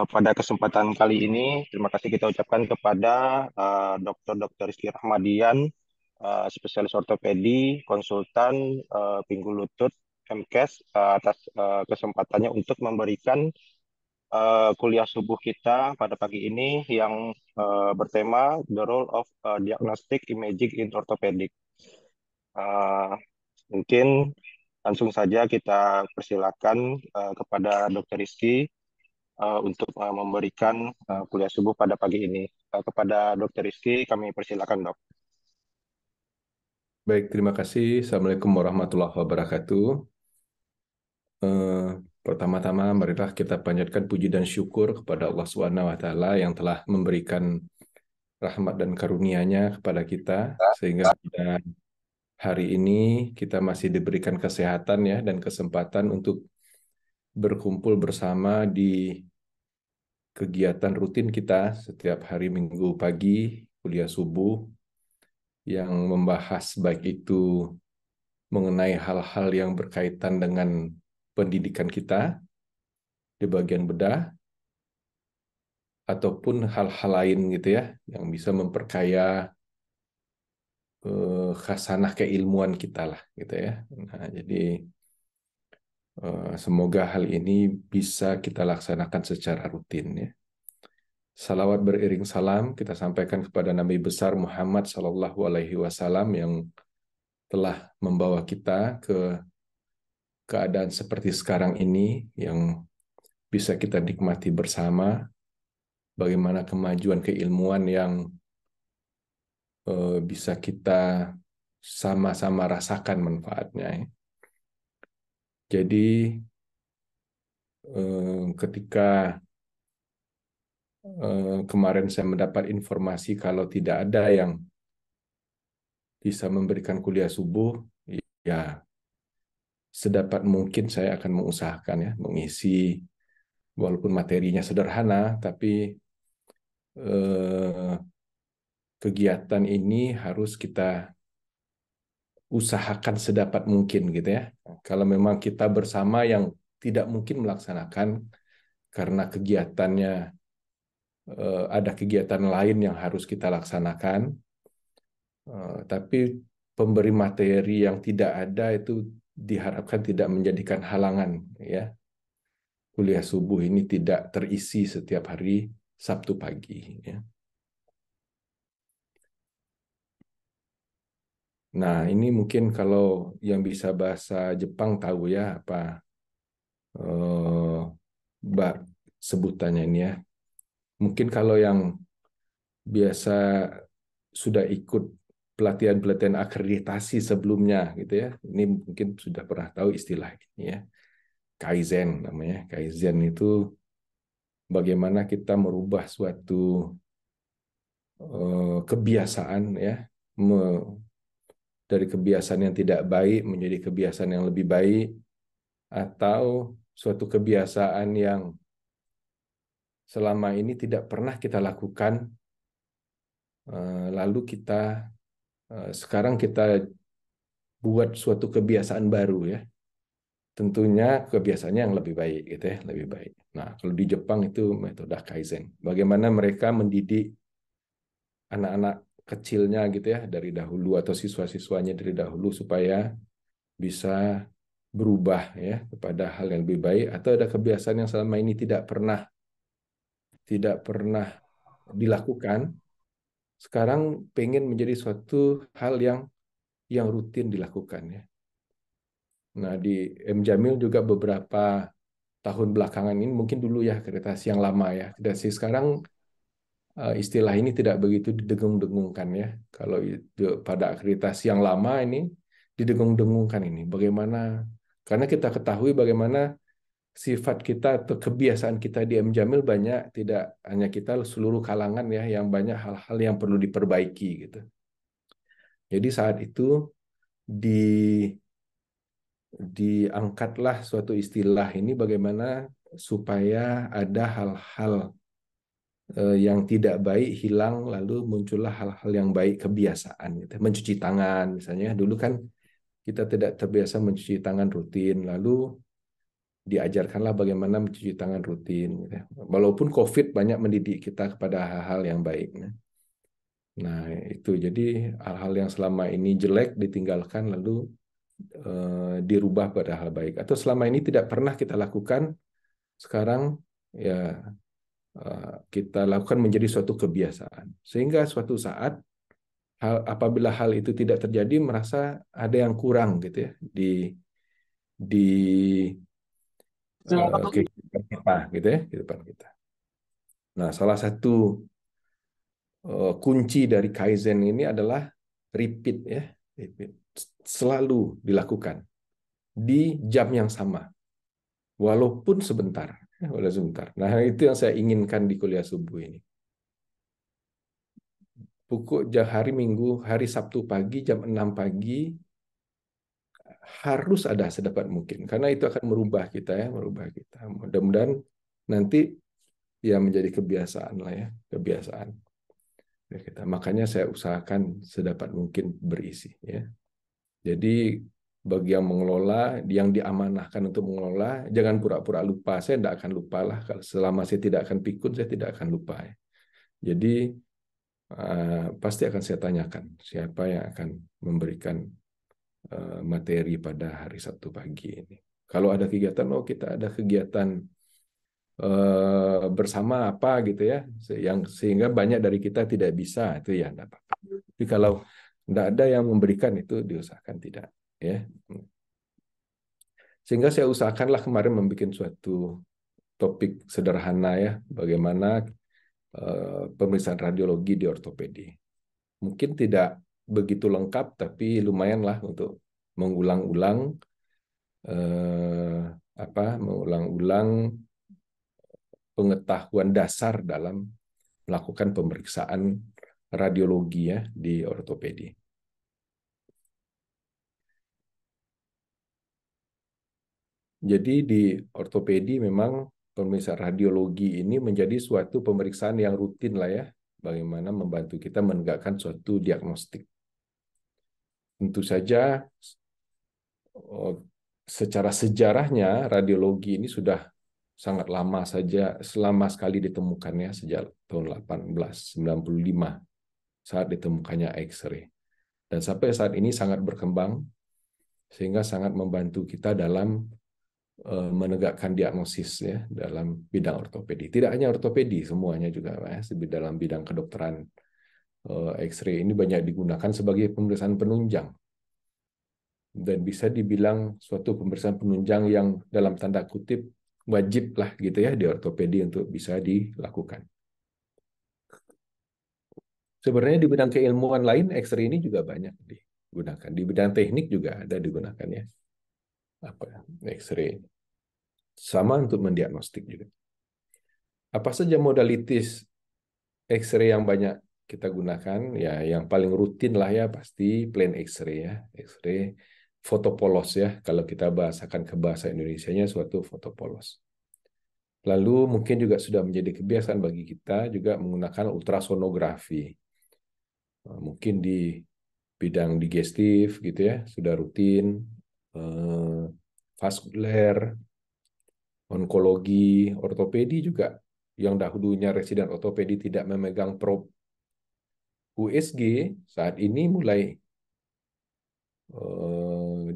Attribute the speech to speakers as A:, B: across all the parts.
A: Pada kesempatan kali ini, terima kasih kita ucapkan kepada Dr. Rizky Rahmadian, spesialis ortopedi, konsultan pinggul lutut, MCAS, atas kesempatannya untuk memberikan kuliah subuh kita pada pagi ini yang bertema The Role of Diagnostic Imaging in Orthopedic. Uh, Mungkin langsung saja kita persilakan kepada Dr. Rizky untuk memberikan kuliah subuh pada pagi ini. Kepada Dr. Rizky, kami persilakan, Dok.
B: Baik, terima kasih. Assalamualaikum warahmatullahi wabarakatuh. Eh, Pertama-tama, marilah kita panjatkan puji dan syukur kepada Allah Subhanahu wa Ta'ala yang telah memberikan rahmat dan karunia-Nya kepada kita, sehingga pada hari ini kita masih diberikan kesehatan ya dan kesempatan untuk berkumpul bersama di kegiatan rutin kita setiap hari Minggu pagi, kuliah subuh, yang membahas baik itu mengenai hal-hal yang berkaitan dengan pendidikan kita di bagian bedah ataupun hal-hal lain gitu ya yang bisa memperkaya khasanah keilmuan kita lah gitu ya. Nah, jadi semoga hal ini bisa kita laksanakan secara rutin ya. Salawat beriring salam kita sampaikan kepada Nabi besar Muhammad Sallallahu Alaihi Wasallam yang telah membawa kita ke keadaan seperti sekarang ini yang bisa kita nikmati bersama, bagaimana kemajuan keilmuan yang bisa kita sama-sama rasakan manfaatnya. Jadi ketika kemarin saya mendapat informasi kalau tidak ada yang bisa memberikan kuliah subuh, ya sedapat mungkin saya akan mengusahakan ya mengisi, walaupun materinya sederhana, tapi kegiatan ini harus kita usahakan sedapat mungkin gitu ya. Kalau memang kita bersama yang tidak mungkin melaksanakan karena kegiatannya ada kegiatan lain yang harus kita laksanakan, tapi pemberi materi yang tidak ada itu diharapkan tidak menjadikan halangan ya. Kuliah subuh ini tidak terisi setiap hari Sabtu pagi ya. Nah, ini mungkin kalau yang bisa bahasa Jepang tahu ya apa mbak sebutannya ini ya. Mungkin kalau yang biasa sudah ikut pelatihan-pelatihan akreditasi sebelumnya gitu ya, ini mungkin sudah pernah tahu istilah ini ya. Kaizen namanya. Kaizen itu bagaimana kita merubah suatu kebiasaan ya, dari kebiasaan yang tidak baik menjadi kebiasaan yang lebih baik, atau suatu kebiasaan yang selama ini tidak pernah kita lakukan, lalu kita sekarang kita buat suatu kebiasaan baru ya. Tentunya kebiasaannya yang lebih baik gitu ya, lebih baik. Nah, kalau di Jepang itu metode Kaizen. Bagaimana mereka mendidik anak-anak kecilnya gitu ya dari dahulu atau siswa-siswanya dari dahulu supaya bisa berubah ya kepada hal yang lebih baik, atau ada kebiasaan yang selama ini tidak pernah dilakukan, sekarang pengen menjadi suatu hal yang rutin dilakukan ya. Nah, di M. Jamil juga beberapa tahun belakangan ini, mungkin dulu ya akreditasi yang lama ya, akreditasi sekarang istilah ini tidak begitu didengung-dengungkan ya. Kalau itu pada akreditasi yang lama ini didengung-dengungkan ini. Bagaimana? Karena kita ketahui bagaimana sifat kita atau kebiasaan kita di M. Jamil banyak, tidak hanya kita, seluruh kalangan ya, yang banyak hal-hal yang perlu diperbaiki gitu. Jadi saat itu di diangkatlah suatu istilah ini bagaimana supaya ada hal-hal yang tidak baik hilang, lalu muncullah hal-hal yang baik, kebiasaan gitu. Mencuci tangan misalnya, dulu kan kita tidak terbiasa mencuci tangan rutin, lalu diajarkanlah bagaimana mencuci tangan rutin. Gitu ya. Walaupun COVID banyak mendidik kita kepada hal-hal yang baik. Nah, itu jadi hal-hal yang selama ini jelek ditinggalkan lalu dirubah pada hal baik. Atau selama ini tidak pernah kita lakukan, sekarang ya kita lakukan menjadi suatu kebiasaan. Sehingga suatu saat apabila hal itu tidak terjadi, merasa ada yang kurang gitu ya di kehidupan kita gitu ya, kehidupan kita. Nah, salah satu kunci dari Kaizen ini adalah repeat ya, repeat. Selalu dilakukan di jam yang sama, walaupun sebentar, walaupun sebentar. Nah, itu yang saya inginkan di kuliah subuh ini. Pukul hari Minggu, hari Sabtu pagi jam 6 pagi harus ada sedapat mungkin, karena itu akan merubah kita ya, merubah kita. Mudah-mudahan nanti ya menjadi kebiasaan lah ya, kebiasaan kita. Makanya saya usahakan sedapat mungkin berisi ya. Jadi bagi yang mengelola, yang diamanahkan untuk mengelola, jangan pura-pura lupa. Saya tidak akan lupa lah. Selama saya tidak akan pikun, saya tidak akan lupa. Ya. Jadi pasti akan saya tanyakan siapa yang akan memberikan materi pada hari Sabtu pagi ini. Kalau ada kegiatan, oh kita ada kegiatan bersama apa gitu ya, yang sehingga banyak dari kita tidak bisa, itu ya tidak apa-apa. Tapi kalau tidak ada yang memberikan, itu diusahakan tidak ya. Sehingga saya usahakanlah kemarin membuat suatu topik sederhana ya, bagaimana pemeriksaan radiologi di ortopedi. Mungkin tidak begitu lengkap, tapi lumayanlah untuk mengulang-ulang mengulang-ulang pengetahuan dasar dalam melakukan pemeriksaan radiologi ya di ortopedi. Jadi di ortopedi memang pemeriksaan radiologi ini menjadi suatu pemeriksaan yang rutin lah ya, bagaimana membantu kita menegakkan suatu diagnostik. Tentu saja secara sejarahnya radiologi ini sudah sangat lama saja, selama sekali ditemukannya sejak tahun 1895 saat ditemukannya X-ray. Dan sampai saat ini sangat berkembang sehingga sangat membantu kita dalam menegakkan diagnosis ya dalam bidang ortopedi. Tidak hanya ortopedi, semuanya juga ya, dalam bidang kedokteran. X-ray ini banyak digunakan sebagai pemeriksaan penunjang dan bisa dibilang suatu pemeriksaan penunjang yang dalam tanda kutip wajib lah gitu ya di ortopedi untuk bisa dilakukan. Sebenarnya di bidang keilmuan lain X-ray ini juga banyak digunakan. Di bidang teknik juga ada digunakan ya. X-ray. Sama untuk mendiagnostik juga. Apa saja modalitis X-ray yang banyak kita gunakan? Ya, yang paling rutin lah ya pasti plain X-ray ya. X-ray foto polos ya. Kalau kita bahasakan ke bahasa Indonesianya suatu foto polos. Lalu mungkin juga sudah menjadi kebiasaan bagi kita juga menggunakan ultrasonografi. Mungkin di bidang digestif gitu ya, sudah rutin, vaskuler, onkologi, ortopedi juga yang dahulunya residen ortopedi tidak memegang probe USG, saat ini mulai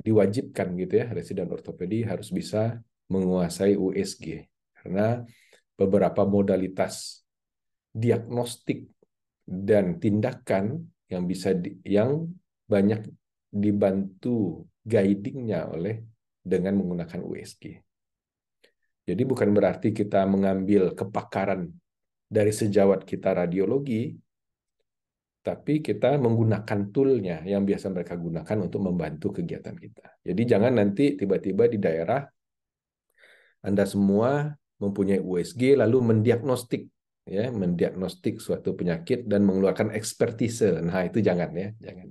B: diwajibkan gitu ya, residen ortopedi harus bisa menguasai USG karena beberapa modalitas diagnostik dan tindakan yang yang banyak dibantu guidingnya oleh dengan menggunakan USG. Jadi bukan berarti kita mengambil kepakaran dari sejawat kita radiologi, tapi kita menggunakan tool-nya yang biasa mereka gunakan untuk membantu kegiatan kita. Jadi jangan nanti tiba-tiba di daerah Anda semua mempunyai USG lalu mendiagnostik suatu penyakit dan mengeluarkan ekspertise. Nah, itu jangan ya, jangan.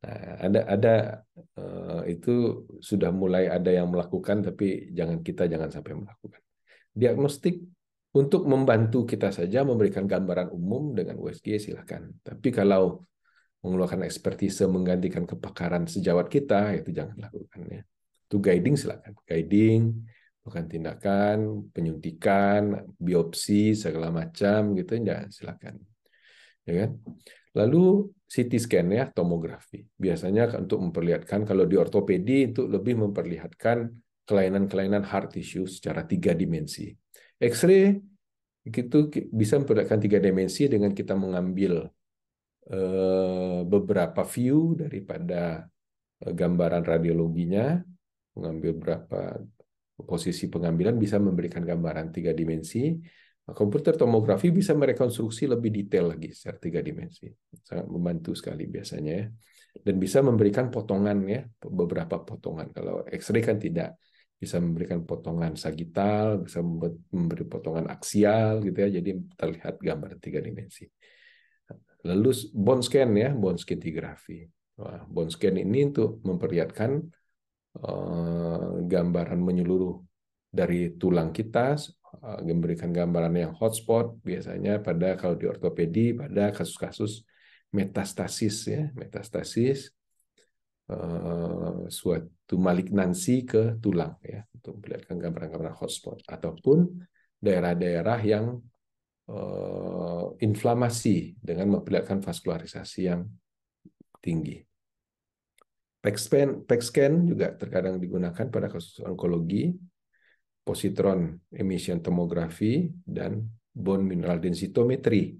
B: Nah, ada itu sudah mulai ada yang melakukan, tapi jangan sampai melakukan. Diagnostik untuk membantu kita saja memberikan gambaran umum dengan USG silakan. Tapi kalau mengeluarkan ekspertise menggantikan kepakaran sejawat kita, itu jangan lakukan ya. Itu guiding silakan. Guiding bukan tindakan penyuntikan, biopsi segala macam gitu, ya silakan, ya kan. Lalu CT scan ya, tomografi. Biasanya untuk memperlihatkan, kalau di ortopedi itu lebih memperlihatkan kelainan-kelainan hard tissue secara 3 dimensi. X-ray itu bisa memperlihatkan 3 dimensi dengan kita mengambil beberapa view daripada gambaran radiologinya, mengambil berapa posisi pengambilan bisa memberikan gambaran 3 dimensi. Komputer tomografi bisa merekonstruksi lebih detail lagi secara 3 dimensi. Sangat membantu sekali biasanya ya. Dan bisa memberikan potongan ya, beberapa potongan. Kalau X-ray kan tidak. Bisa memberikan potongan sagital, bisa memberi potongan aksial gitu ya. Jadi terlihat gambar 3 dimensi. Lalu bone scan ya, bone scintigraphy. Wah, bone scan ini untuk memperlihatkan gambaran menyeluruh dari tulang kita, memberikan gambaran yang hotspot biasanya pada, kalau di ortopedi, pada kasus-kasus metastasis ya, metastasis suatu malignansi ke tulang ya, untuk memperlihatkan gambaran-gambaran hotspot, ataupun daerah-daerah yang inflamasi dengan memperlihatkan vaskularisasi yang tinggi. PET scan juga terkadang digunakan pada kasus onkologi, positron emission tomography, dan bone mineral densitometry,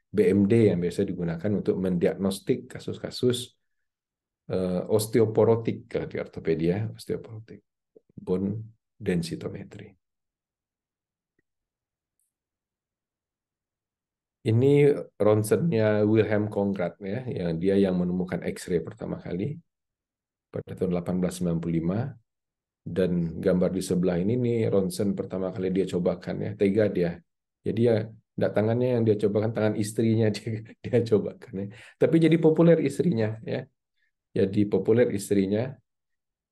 B: BMD, yang biasa digunakan untuk mendiagnostik kasus-kasus osteoporotik di ortopedia, osteoporotik, bone densitometry. Ini ronsennya Wilhelm Conrad ya, yang dia yang menemukan X-ray pertama kali pada tahun 1895, dan gambar di sebelah ini nih ronsen pertama kali dia cobakan ya, tega dia. Jadi ya enggak tangannya yang dia cobakan, tangan istrinya dia cobakan ya. Tapi jadi populer istrinya ya. Jadi populer istrinya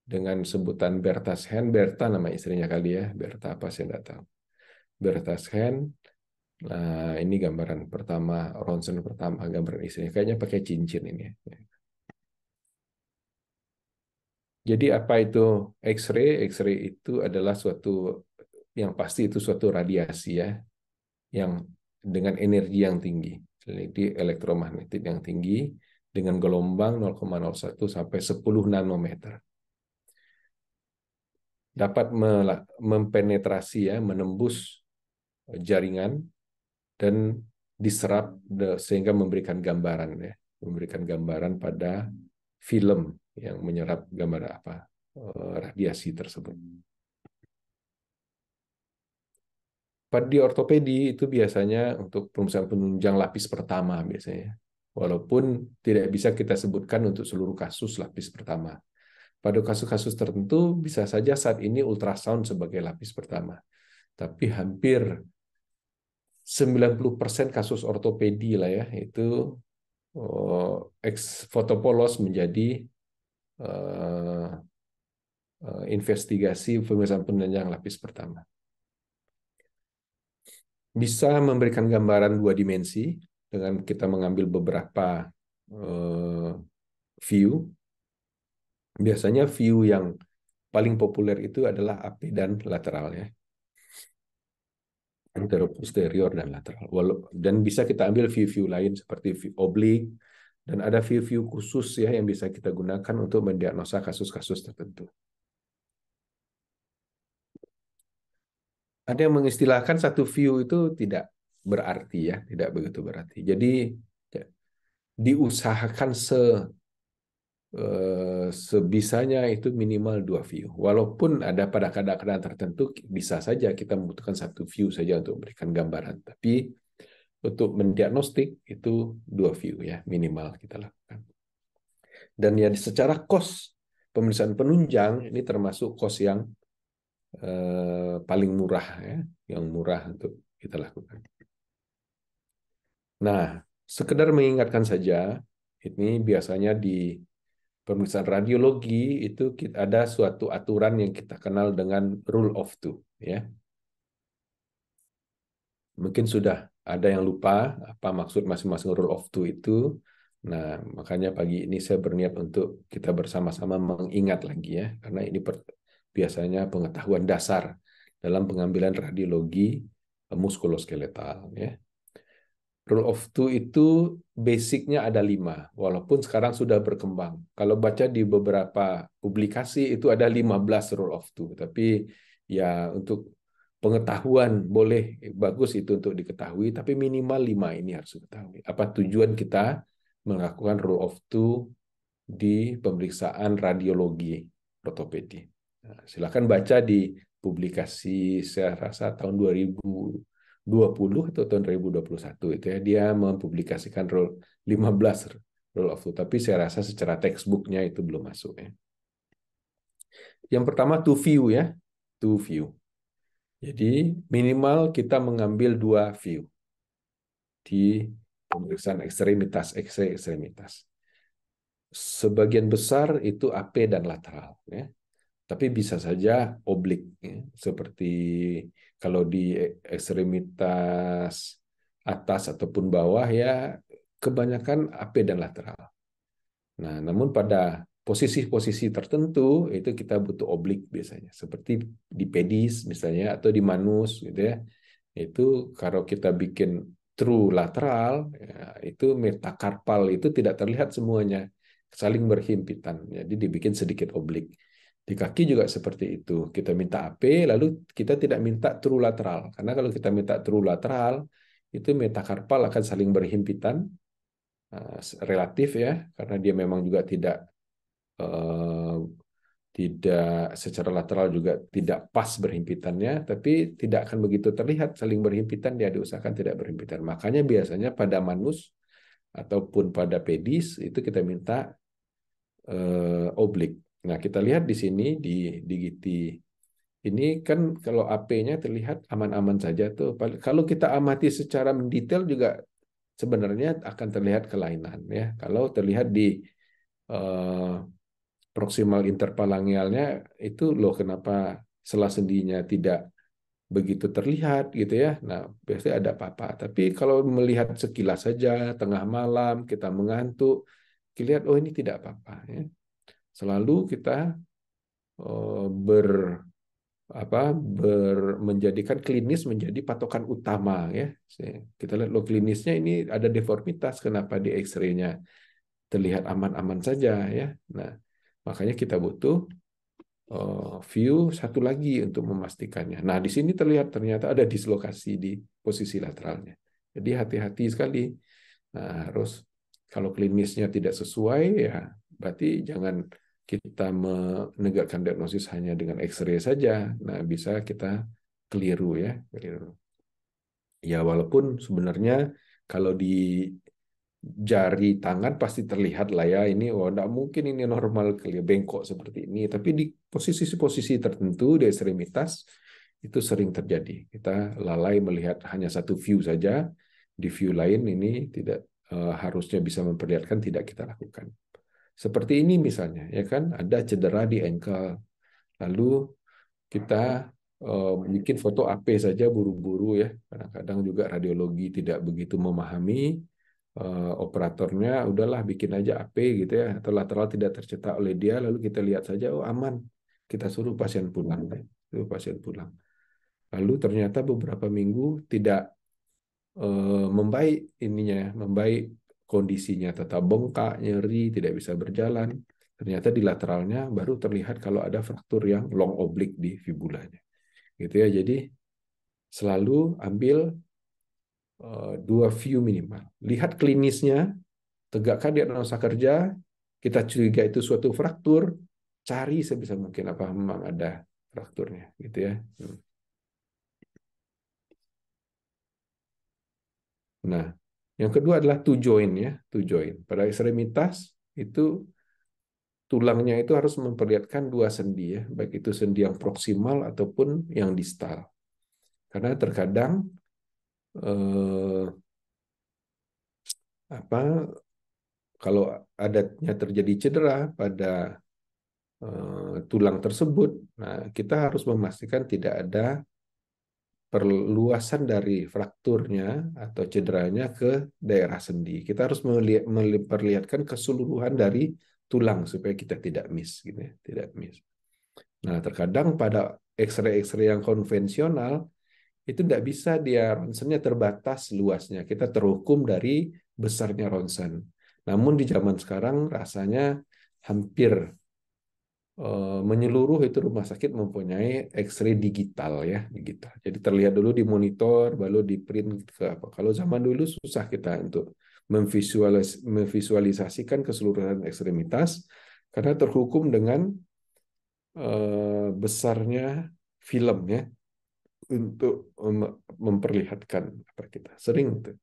B: dengan sebutan Bertha's hand, Bertha nama istrinya kali ya, Bertha apa saya enggak tahu. Bertha's hand. Nah, ini gambaran pertama, ronsen pertama, gambaran istrinya. Kayaknya pakai cincin ini. Jadi apa itu X-ray? X-ray itu adalah suatu, yang pasti itu suatu radiasi ya, yang dengan energi yang tinggi. Jadi elektromagnetik yang tinggi dengan gelombang 0,01 sampai 10 nanometer. Dapat mempenetrasi ya, menembus jaringan dan diserap sehingga memberikan gambaran ya, memberikan gambaran pada film yang menyerap gambar apa radiasi tersebut. Pada di ortopedi itu biasanya untuk pemeriksaan penunjang lapis pertama biasanya, walaupun tidak bisa kita sebutkan untuk seluruh kasus lapis pertama. Pada kasus-kasus tertentu bisa saja saat ini ultrasound sebagai lapis pertama, tapi hampir 90% kasus ortopedi lah ya, itu fotopolos menjadi investigasi pemeriksaan penunjang lapis pertama. Bisa memberikan gambaran 2 dimensi dengan kita mengambil beberapa view. Biasanya view yang paling populer itu adalah AP dan lateral ya. Anteroposterior dan lateral. Dan bisa kita ambil view-view lain seperti view oblik, dan ada view-view khusus ya yang bisa kita gunakan untuk mendiagnosa kasus-kasus tertentu. Ada yang mengistilahkan satu view itu tidak berarti ya, tidak begitu berarti. Jadi ya, diusahakan sebisanya itu minimal 2 view. Walaupun ada pada keadaan tertentu bisa saja kita membutuhkan 1 view saja untuk memberikan gambaran. Tapi untuk mendiagnostik itu 2 view ya minimal kita lakukan. Dan ya secara cost pemeriksaan penunjang ini termasuk cost yang paling murah ya, yang murah untuk kita lakukan. Nah, sekedar mengingatkan saja, ini biasanya di pemeriksaan radiologi itu ada suatu aturan yang kita kenal dengan rule of two ya. Mungkin sudah ada yang lupa apa maksud masing-masing rule of two itu. Nah, makanya pagi ini saya berniat untuk kita bersama-sama mengingat lagi ya, karena ini biasanya pengetahuan dasar dalam pengambilan radiologi muskuloskeletal. Ya. Rule of two itu basicnya ada 5, walaupun sekarang sudah berkembang. Kalau baca di beberapa publikasi itu ada 15 rule of two, tapi ya untuk pengetahuan boleh bagus itu untuk diketahui, tapi minimal 5 ini harus diketahui. Apa tujuan kita melakukan rule of two di pemeriksaan radiologi ortopedi? Nah, silakan baca di publikasi saya rasa tahun 2020 atau tahun 2021 itu ya, dia mempublikasikan rule 15 rule of two, tapi saya rasa secara textbooknya itu belum masuk ya. Yang pertama to view ya, to view. Jadi minimal kita mengambil 2 view di pemeriksaan X-ray ekstremitas. Sebagian besar itu AP dan lateral ya. Tapi bisa saja oblik ya. Seperti kalau di ekstremitas atas ataupun bawah ya kebanyakan AP dan lateral. Nah, namun pada posisi-posisi tertentu itu kita butuh oblik biasanya, seperti di pedis misalnya atau di manus gitu ya. Itu kalau kita bikin true lateral ya, itu metakarpal itu tidak terlihat semuanya, saling berhimpitan. Jadi dibikin sedikit oblik. Di kaki juga seperti itu. Kita minta AP, lalu kita tidak minta true lateral. Karena kalau kita minta true lateral, itu metakarpal akan saling berhimpitan, relatif ya, karena dia memang juga eh, tidak secara lateral juga tidak pas berhimpitannya, tapi tidak akan begitu terlihat saling berhimpitan, dia diusahakan tidak berhimpitan. Makanya biasanya pada manus ataupun pada pedis itu kita minta oblik. Nah, kita lihat di sini di Giti ini kan kalau AP-nya terlihat aman-aman saja tuh. Kalau kita amati secara mendetail juga sebenarnya akan terlihat kelainan ya. Kalau terlihat di eh, proximal interphalangealnya itu loh kenapa sela sendinya tidak begitu terlihat gitu ya. Nah, biasanya ada apa-apa. Tapi kalau melihat sekilas saja tengah malam kita mengantuk, kita lihat oh ini tidak apa-apa ya. Selalu kita ber apa menjadikan klinis menjadi patokan utama ya. Kita lihat lo klinisnya ini ada deformitas, kenapa di X-ray-nya terlihat aman-aman saja ya. Nah, makanya kita butuh view satu lagi untuk memastikannya. Nah, di sini terlihat ternyata ada dislokasi di posisi lateralnya. Jadi hati-hati sekali. Nah, harus kalau klinisnya tidak sesuai ya berarti jangan kita menegakkan diagnosis hanya dengan X-ray saja. Nah, bisa kita keliru ya, keliru. Ya walaupun sebenarnya kalau di jari tangan pasti terlihat lah ya ini oh enggak mungkin ini normal kali ya, bengkok seperti ini, tapi di posisi-posisi tertentu di ekstremitas itu sering terjadi kita lalai melihat hanya satu view saja, di view lain ini tidak harusnya bisa memperlihatkan tidak kita lakukan seperti ini misalnya ya kan ada cedera di ankle lalu kita bikin foto AP saja buru-buru ya kadang-kadang juga radiologi tidak begitu memahami operatornya udahlah bikin aja AP gitu ya atau lateral tidak tercetak oleh dia lalu kita lihat saja oh aman kita suruh pasien pulang lalu ternyata beberapa minggu tidak membaik ininya membaik kondisinya tetap bengkak nyeri tidak bisa berjalan ternyata di lateralnya baru terlihat kalau ada fraktur yang long oblique di fibulanya gitu ya jadi selalu ambil 2 view minimal lihat klinisnya tegakkan diagnosa kerja, kita curiga itu suatu fraktur, cari sebisa mungkin apa memang ada frakturnya, gitu ya. Nah, yang kedua adalah to join ya, to join. Pada ekstremitas itu tulangnya itu harus memperlihatkan 2 sendi ya, baik itu sendi yang proksimal ataupun yang distal. Karena terkadang apa kalau adanya terjadi cedera pada tulang tersebut, nah kita harus memastikan tidak ada perluasan dari frakturnya atau cederanya ke daerah sendi. Kita harus memperlihatkan keseluruhan dari tulang supaya kita tidak miss, gitu ya, tidak miss. Nah, terkadang pada X-ray yang konvensional itu tidak bisa, dia ronsennya terbatas luasnya. Kita terhukum dari besarnya ronsen. Namun di zaman sekarang rasanya hampir menyeluruh itu rumah sakit mempunyai X-ray digital ya, digital. Jadi terlihat dulu di monitor, baru di print ke apa. Kalau zaman dulu susah kita untuk memvisualisasikan keseluruhan ekstremitas karena terhukum dengan besarnya film ya untuk memperlihatkan apa kita sering tuh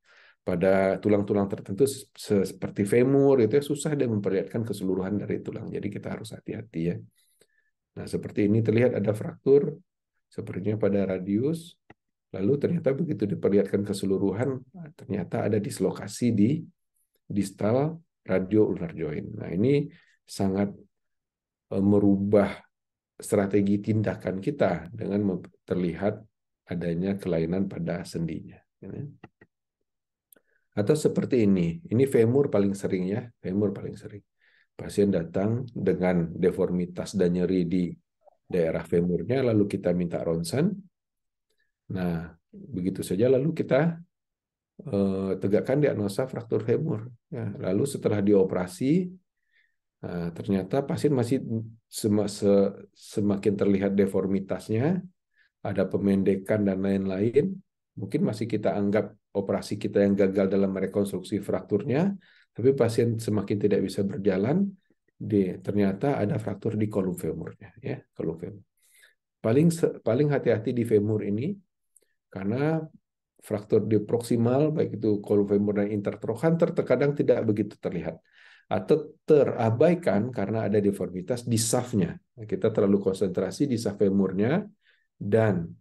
B: pada tulang-tulang tertentu seperti femur itu ya susah dia memperlihatkan keseluruhan dari tulang. Jadi kita harus hati-hati ya. Nah, seperti ini terlihat ada fraktur sepertinya pada radius. Lalu ternyata begitu diperlihatkan keseluruhan, ternyata ada dislokasi di distal radio ulnar joint. Nah, ini sangat merubah strategi tindakan kita dengan terlihat adanya kelainan pada sendinya. Atau seperti ini femur paling sering ya, femur paling sering. Pasien datang dengan deformitas dan nyeri di daerah femurnya, lalu kita minta ronsen. Nah, begitu saja lalu kita tegakkan diagnosa fraktur femur. Ya, lalu setelah dioperasi, ternyata pasien masih semakin terlihat deformitasnya, ada pemendekan dan lain-lain. Mungkin masih kita anggap operasi kita yang gagal dalam merekonstruksi frakturnya, tapi pasien semakin tidak bisa berjalan, ternyata ada fraktur di kolum femurnya, ya, kolum femur. Paling hati-hati di femur ini karena fraktur di proksimal, baik itu kolum femur dan intertrochanter, terkadang tidak begitu terlihat atau terabaikan karena ada deformitas di safnya. Kita terlalu konsentrasi di saf femurnya dan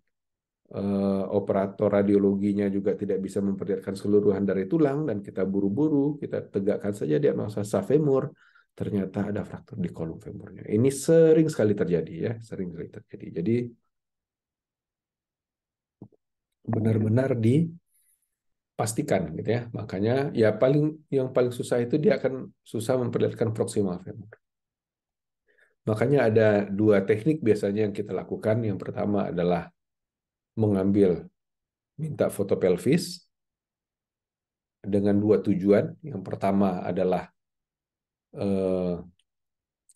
B: operator radiologinya juga tidak bisa memperlihatkan keseluruhan dari tulang dan kita buru-buru, kita tegakkan saja diagnosa saf femur, ternyata ada fraktur di kolum femurnya. Ini sering sekali terjadi ya, sering sekali terjadi. Jadi benar-benar dipastikan gitu ya. Makanya ya yang paling susah itu dia akan susah memperlihatkan proximal femur. Makanya ada dua teknik biasanya yang kita lakukan. Yang pertama adalah minta foto pelvis dengan dua tujuan. Yang pertama adalah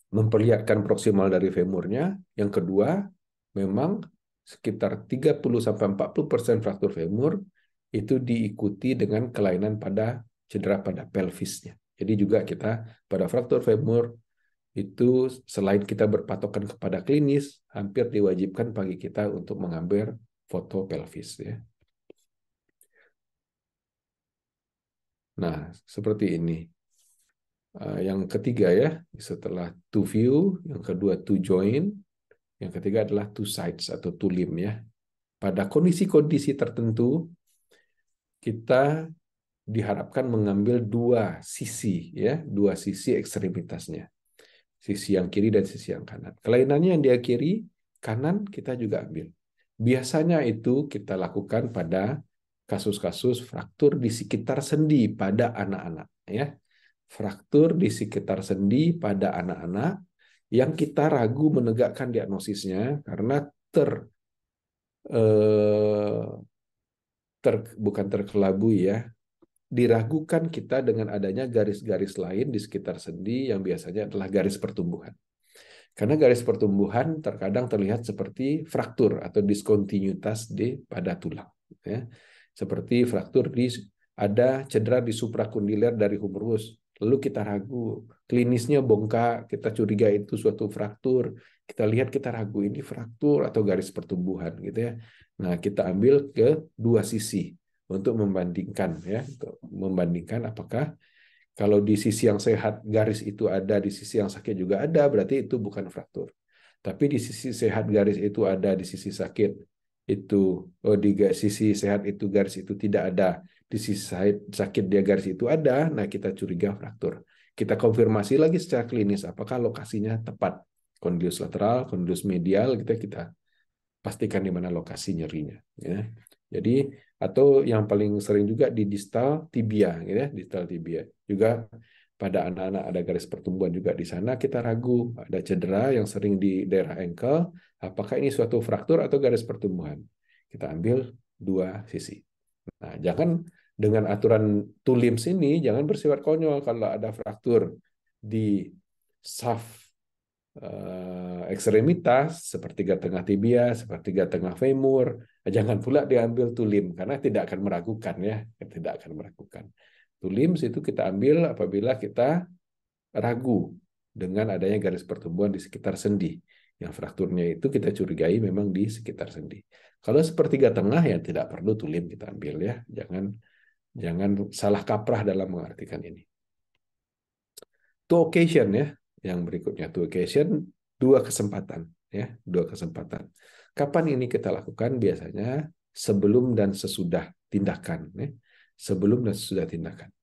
B: memperlihatkan proksimal dari femurnya. Yang kedua, memang sekitar 30-40% fraktur femur itu diikuti dengan kelainan pada cedera pada pelvisnya. Jadi juga kita pada fraktur femur itu selain kita berpatokan kepada klinis, hampir diwajibkan bagi kita untuk mengambil foto pelvis ya. Nah, seperti ini. Yang ketiga ya, setelah to view, yang kedua to join, yang ketiga adalah two sides atau two limb ya. Pada kondisi-kondisi tertentu kita diharapkan mengambil dua sisi ekstremitasnya. Sisi yang kiri dan sisi yang kanan. Kelainannya yang dia kiri, kanan kita juga ambil. Biasanya itu kita lakukan pada kasus-kasus fraktur di sekitar sendi pada anak-anak ya. Fraktur di sekitar sendi pada anak-anak yang kita ragu menegakkan diagnosisnya karena eh, bukan terkelabui ya, diragukan kita dengan adanya garis-garis lain di sekitar sendi yang biasanya adalah garis pertumbuhan. Karena garis pertumbuhan terkadang terlihat seperti fraktur atau diskontinuitas pada tulang. Ya. Seperti fraktur ada cedera di suprakondiler dari humerus. Lalu kita ragu, klinisnya bongkak, kita curiga itu suatu fraktur. Kita lihat, kita ragu ini fraktur atau garis pertumbuhan gitu ya. Nah, kita ambil ke dua sisi untuk membandingkan ya, untuk membandingkan apakah kalau di sisi yang sehat garis itu ada, di sisi yang sakit juga ada, berarti itu bukan fraktur. Tapi di sisi sehat garis itu ada, di sisi sakit itu, di sisi sehat itu garis itu tidak ada, di sisi sakit dia garis itu ada, nah kita curiga fraktur. Kita konfirmasi lagi secara klinis, apakah lokasinya tepat. Kondilus lateral, kondilus medial, kita pastikan di mana lokasi nyerinya. Ya. Jadi atau yang paling sering juga di distal tibia, gitu ya, distal tibia juga pada anak-anak ada garis pertumbuhan juga di sana, kita ragu ada cedera yang sering di daerah ankle, apakah ini suatu fraktur atau garis pertumbuhan. Kita ambil dua sisi. Nah, jangan dengan aturan two limbs ini, jangan bersifat konyol kalau ada fraktur di shaft ekstremitas, sepertiga tengah tibia, sepertiga tengah femur, jangan pula diambil two limb, karena tidak akan meragukan ya, tidak akan meragukan. Two limbs itu kita ambil apabila kita ragu dengan adanya garis pertumbuhan di sekitar sendi. Yang frakturnya itu kita curigai memang di sekitar sendi. Kalau sepertiga tengah ya tidak perlu two limb kita ambil ya. Jangan salah kaprah dalam mengartikan ini. Two occasion ya, yang berikutnya two occasion, dua kesempatan ya, dua kesempatan. Kapan ini kita lakukan? Biasanya sebelum dan sesudah tindakan ya. Sebelum dan sesudah tindakan.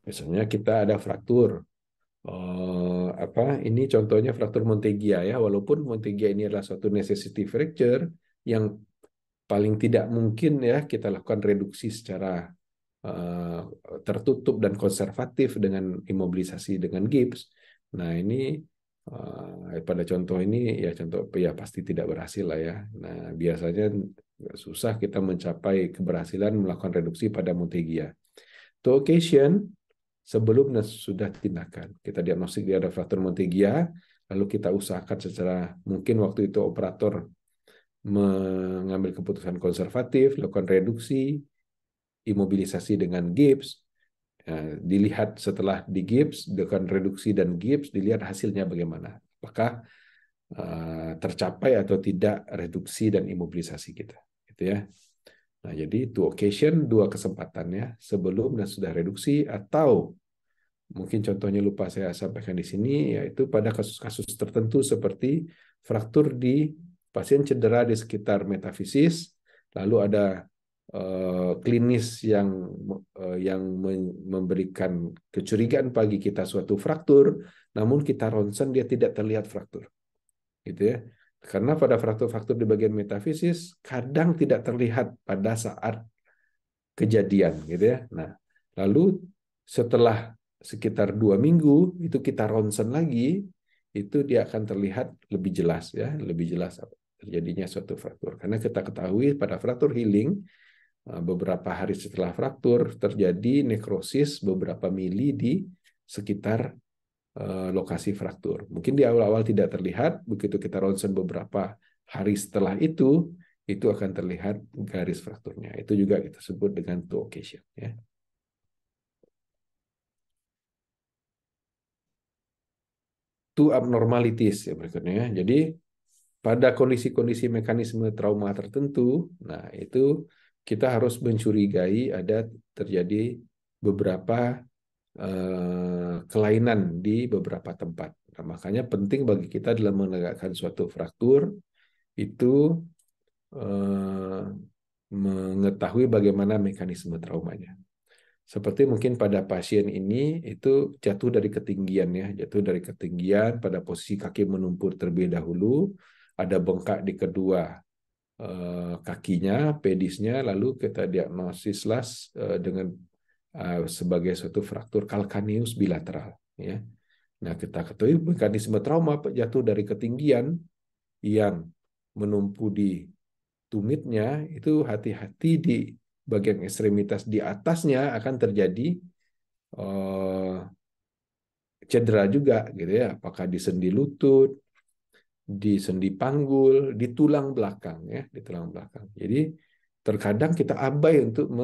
B: Misalnya kita ada fraktur, ini contohnya fraktur Montegia ya, walaupun Montegia ini adalah suatu necessity fracture yang paling tidak mungkin ya kita lakukan reduksi secara tertutup dan konservatif dengan imobilisasi dengan gips. Nah ini pada contoh ini ya contoh ya pasti tidak berhasil lah ya. Nah biasanya susah kita mencapai keberhasilan melakukan reduksi pada Montegia. To occasion sebelum dan sudah tindakan. Kita diagnostik dia ada fraktur Montegia, lalu kita usahakan secara mungkin waktu itu operator mengambil keputusan konservatif, lakukan reduksi, imobilisasi dengan gips, dilihat setelah di gips, dengan reduksi dan gips, dilihat hasilnya bagaimana. Apakah tercapai atau tidak reduksi dan imobilisasi kita. Gitu ya. Nah, jadi two occasion, dua kesempatannya, sebelum dan sudah reduksi, atau mungkin contohnya lupa saya sampaikan di sini, yaitu pada kasus-kasus tertentu seperti fraktur di pasien cedera di sekitar metafisis, lalu ada klinis yang memberikan kecurigaan bagi kita suatu fraktur, namun kita ronsen dia tidak terlihat fraktur, gitu ya. Karena pada fraktur-fraktur di bagian metafisis kadang tidak terlihat pada saat kejadian, gitu ya. Nah, lalu setelah sekitar 2 minggu itu kita ronsen lagi, itu dia akan terlihat lebih jelas ya, lebih jelas terjadinya suatu fraktur. Karena kita ketahui pada fraktur healing beberapa hari setelah fraktur terjadi nekrosis beberapa mili di sekitar lokasi fraktur. Mungkin di awal-awal tidak terlihat, begitu kita ronsen beberapa hari setelah itu akan terlihat garis frakturnya. Itu juga kita sebut dengan two occasion. Ya. Two abnormalities ya berikutnya. Jadi pada kondisi-kondisi mekanisme trauma tertentu, nah itu kita harus mencurigai ada terjadi beberapa kelainan di beberapa tempat. Nah, makanya penting bagi kita dalam menegakkan suatu fraktur itu mengetahui bagaimana mekanisme traumanya. Seperti mungkin pada pasien ini itu jatuh dari ketinggian ya, jatuh dari ketinggian pada posisi kaki menumpur terlebih dahulu, ada bengkak di kedua kakinya, pedisnya, lalu kita diagnosislah dengan sebagai suatu fraktur calcaneus bilateral. Ya. Nah kita ketahui mekanisme trauma jatuh dari ketinggian yang menumpu di tumitnya itu hati-hati di bagian ekstremitas di atasnya akan terjadi cedera juga gitu ya, apakah di sendi lutut, di sendi panggul, di tulang belakang ya, di tulang belakang. Jadi terkadang kita abai untuk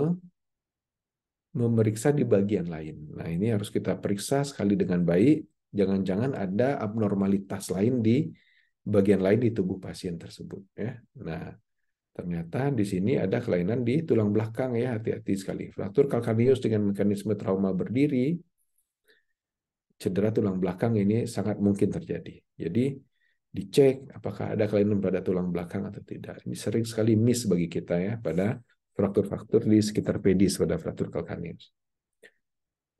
B: memeriksa di bagian lain. Nah, ini harus kita periksa sekali dengan baik, jangan-jangan ada abnormalitas lain di bagian lain di tubuh pasien tersebut ya. Nah, ternyata di sini ada kelainan di tulang belakang ya, hati-hati sekali. Fraktur calcaneus dengan mekanisme trauma berdiri, cedera tulang belakang ini sangat mungkin terjadi. Jadi dicek apakah ada kelainan pada tulang belakang atau tidak. Ini sering sekali miss bagi kita ya pada fraktur-fraktur di sekitar pedis pada fraktur calcaneus.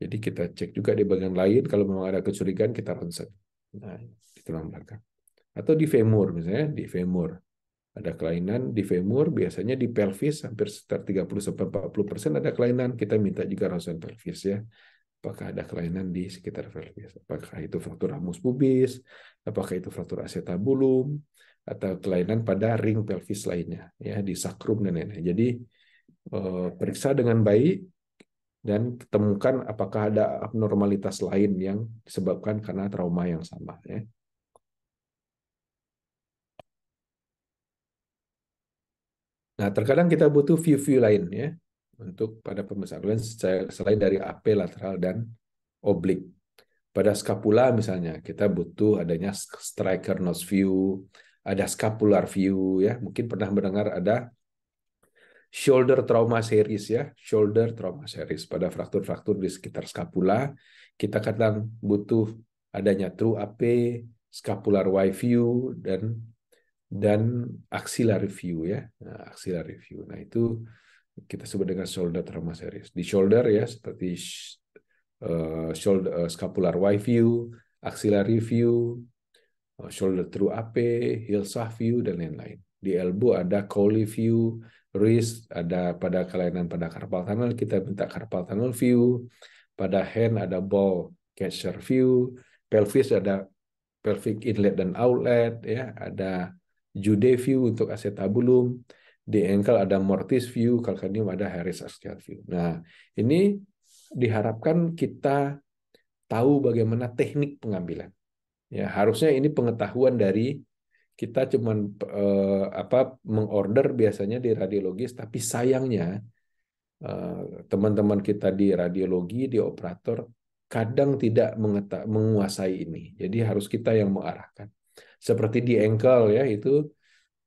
B: Jadi kita cek juga di bagian lain, kalau memang ada kecurigaan kita ronsen. Nah, di tulang belakang. Atau di femur misalnya, di femur. Ada kelainan di femur, biasanya di pelvis hampir sekitar 30-40% ada kelainan, kita minta juga ronsen pelvis ya. apakah ada kelainan di sekitar pelvis, apakah itu fraktur ramus pubis, apakah itu fraktur acetabulum, atau kelainan pada ring pelvis lainnya, ya di sakrum dan lain-lain. Jadi periksa dengan baik dan temukan apakah ada abnormalitas lain yang disebabkan karena trauma yang sama, ya. Nah, terkadang kita butuh view-view lain, ya, untuk pada pembesaran selain dari AP lateral dan oblik. Pada scapula misalnya, kita butuh adanya striker nose view, ada scapular view, ya. Mungkin pernah mendengar ada shoulder trauma series, ya, shoulder trauma series pada fraktur-fraktur di sekitar scapula. Kita kadang butuh adanya true AP, scapular Y view, dan axillary view, ya. Nah, axillary view. Nah, itu kita sebut dengan shoulder trauma series. Di shoulder, ya, seperti shoulder scapular Y view, axillary view, shoulder through AP, Hillsah view, dan lain-lain. Di elbow ada Coley view, wrist ada pada kelainan pada carpal tunnel, kita minta carpal tunnel view. Pada hand ada ball catcher view, pelvis ada pelvic inlet dan outlet, ya, ada Jude view untuk acetabulum, di ankle ada mortis view, calcaneum ada Harris axial view. Nah, ini diharapkan kita tahu bagaimana teknik pengambilan. Ya, harusnya ini pengetahuan dari kita cuman mengorder biasanya di radiologis, tapi sayangnya teman-teman kita di radiologi, di operator kadang tidak menguasai ini. Jadi harus kita yang mengarahkan. Seperti di ankle, ya, itu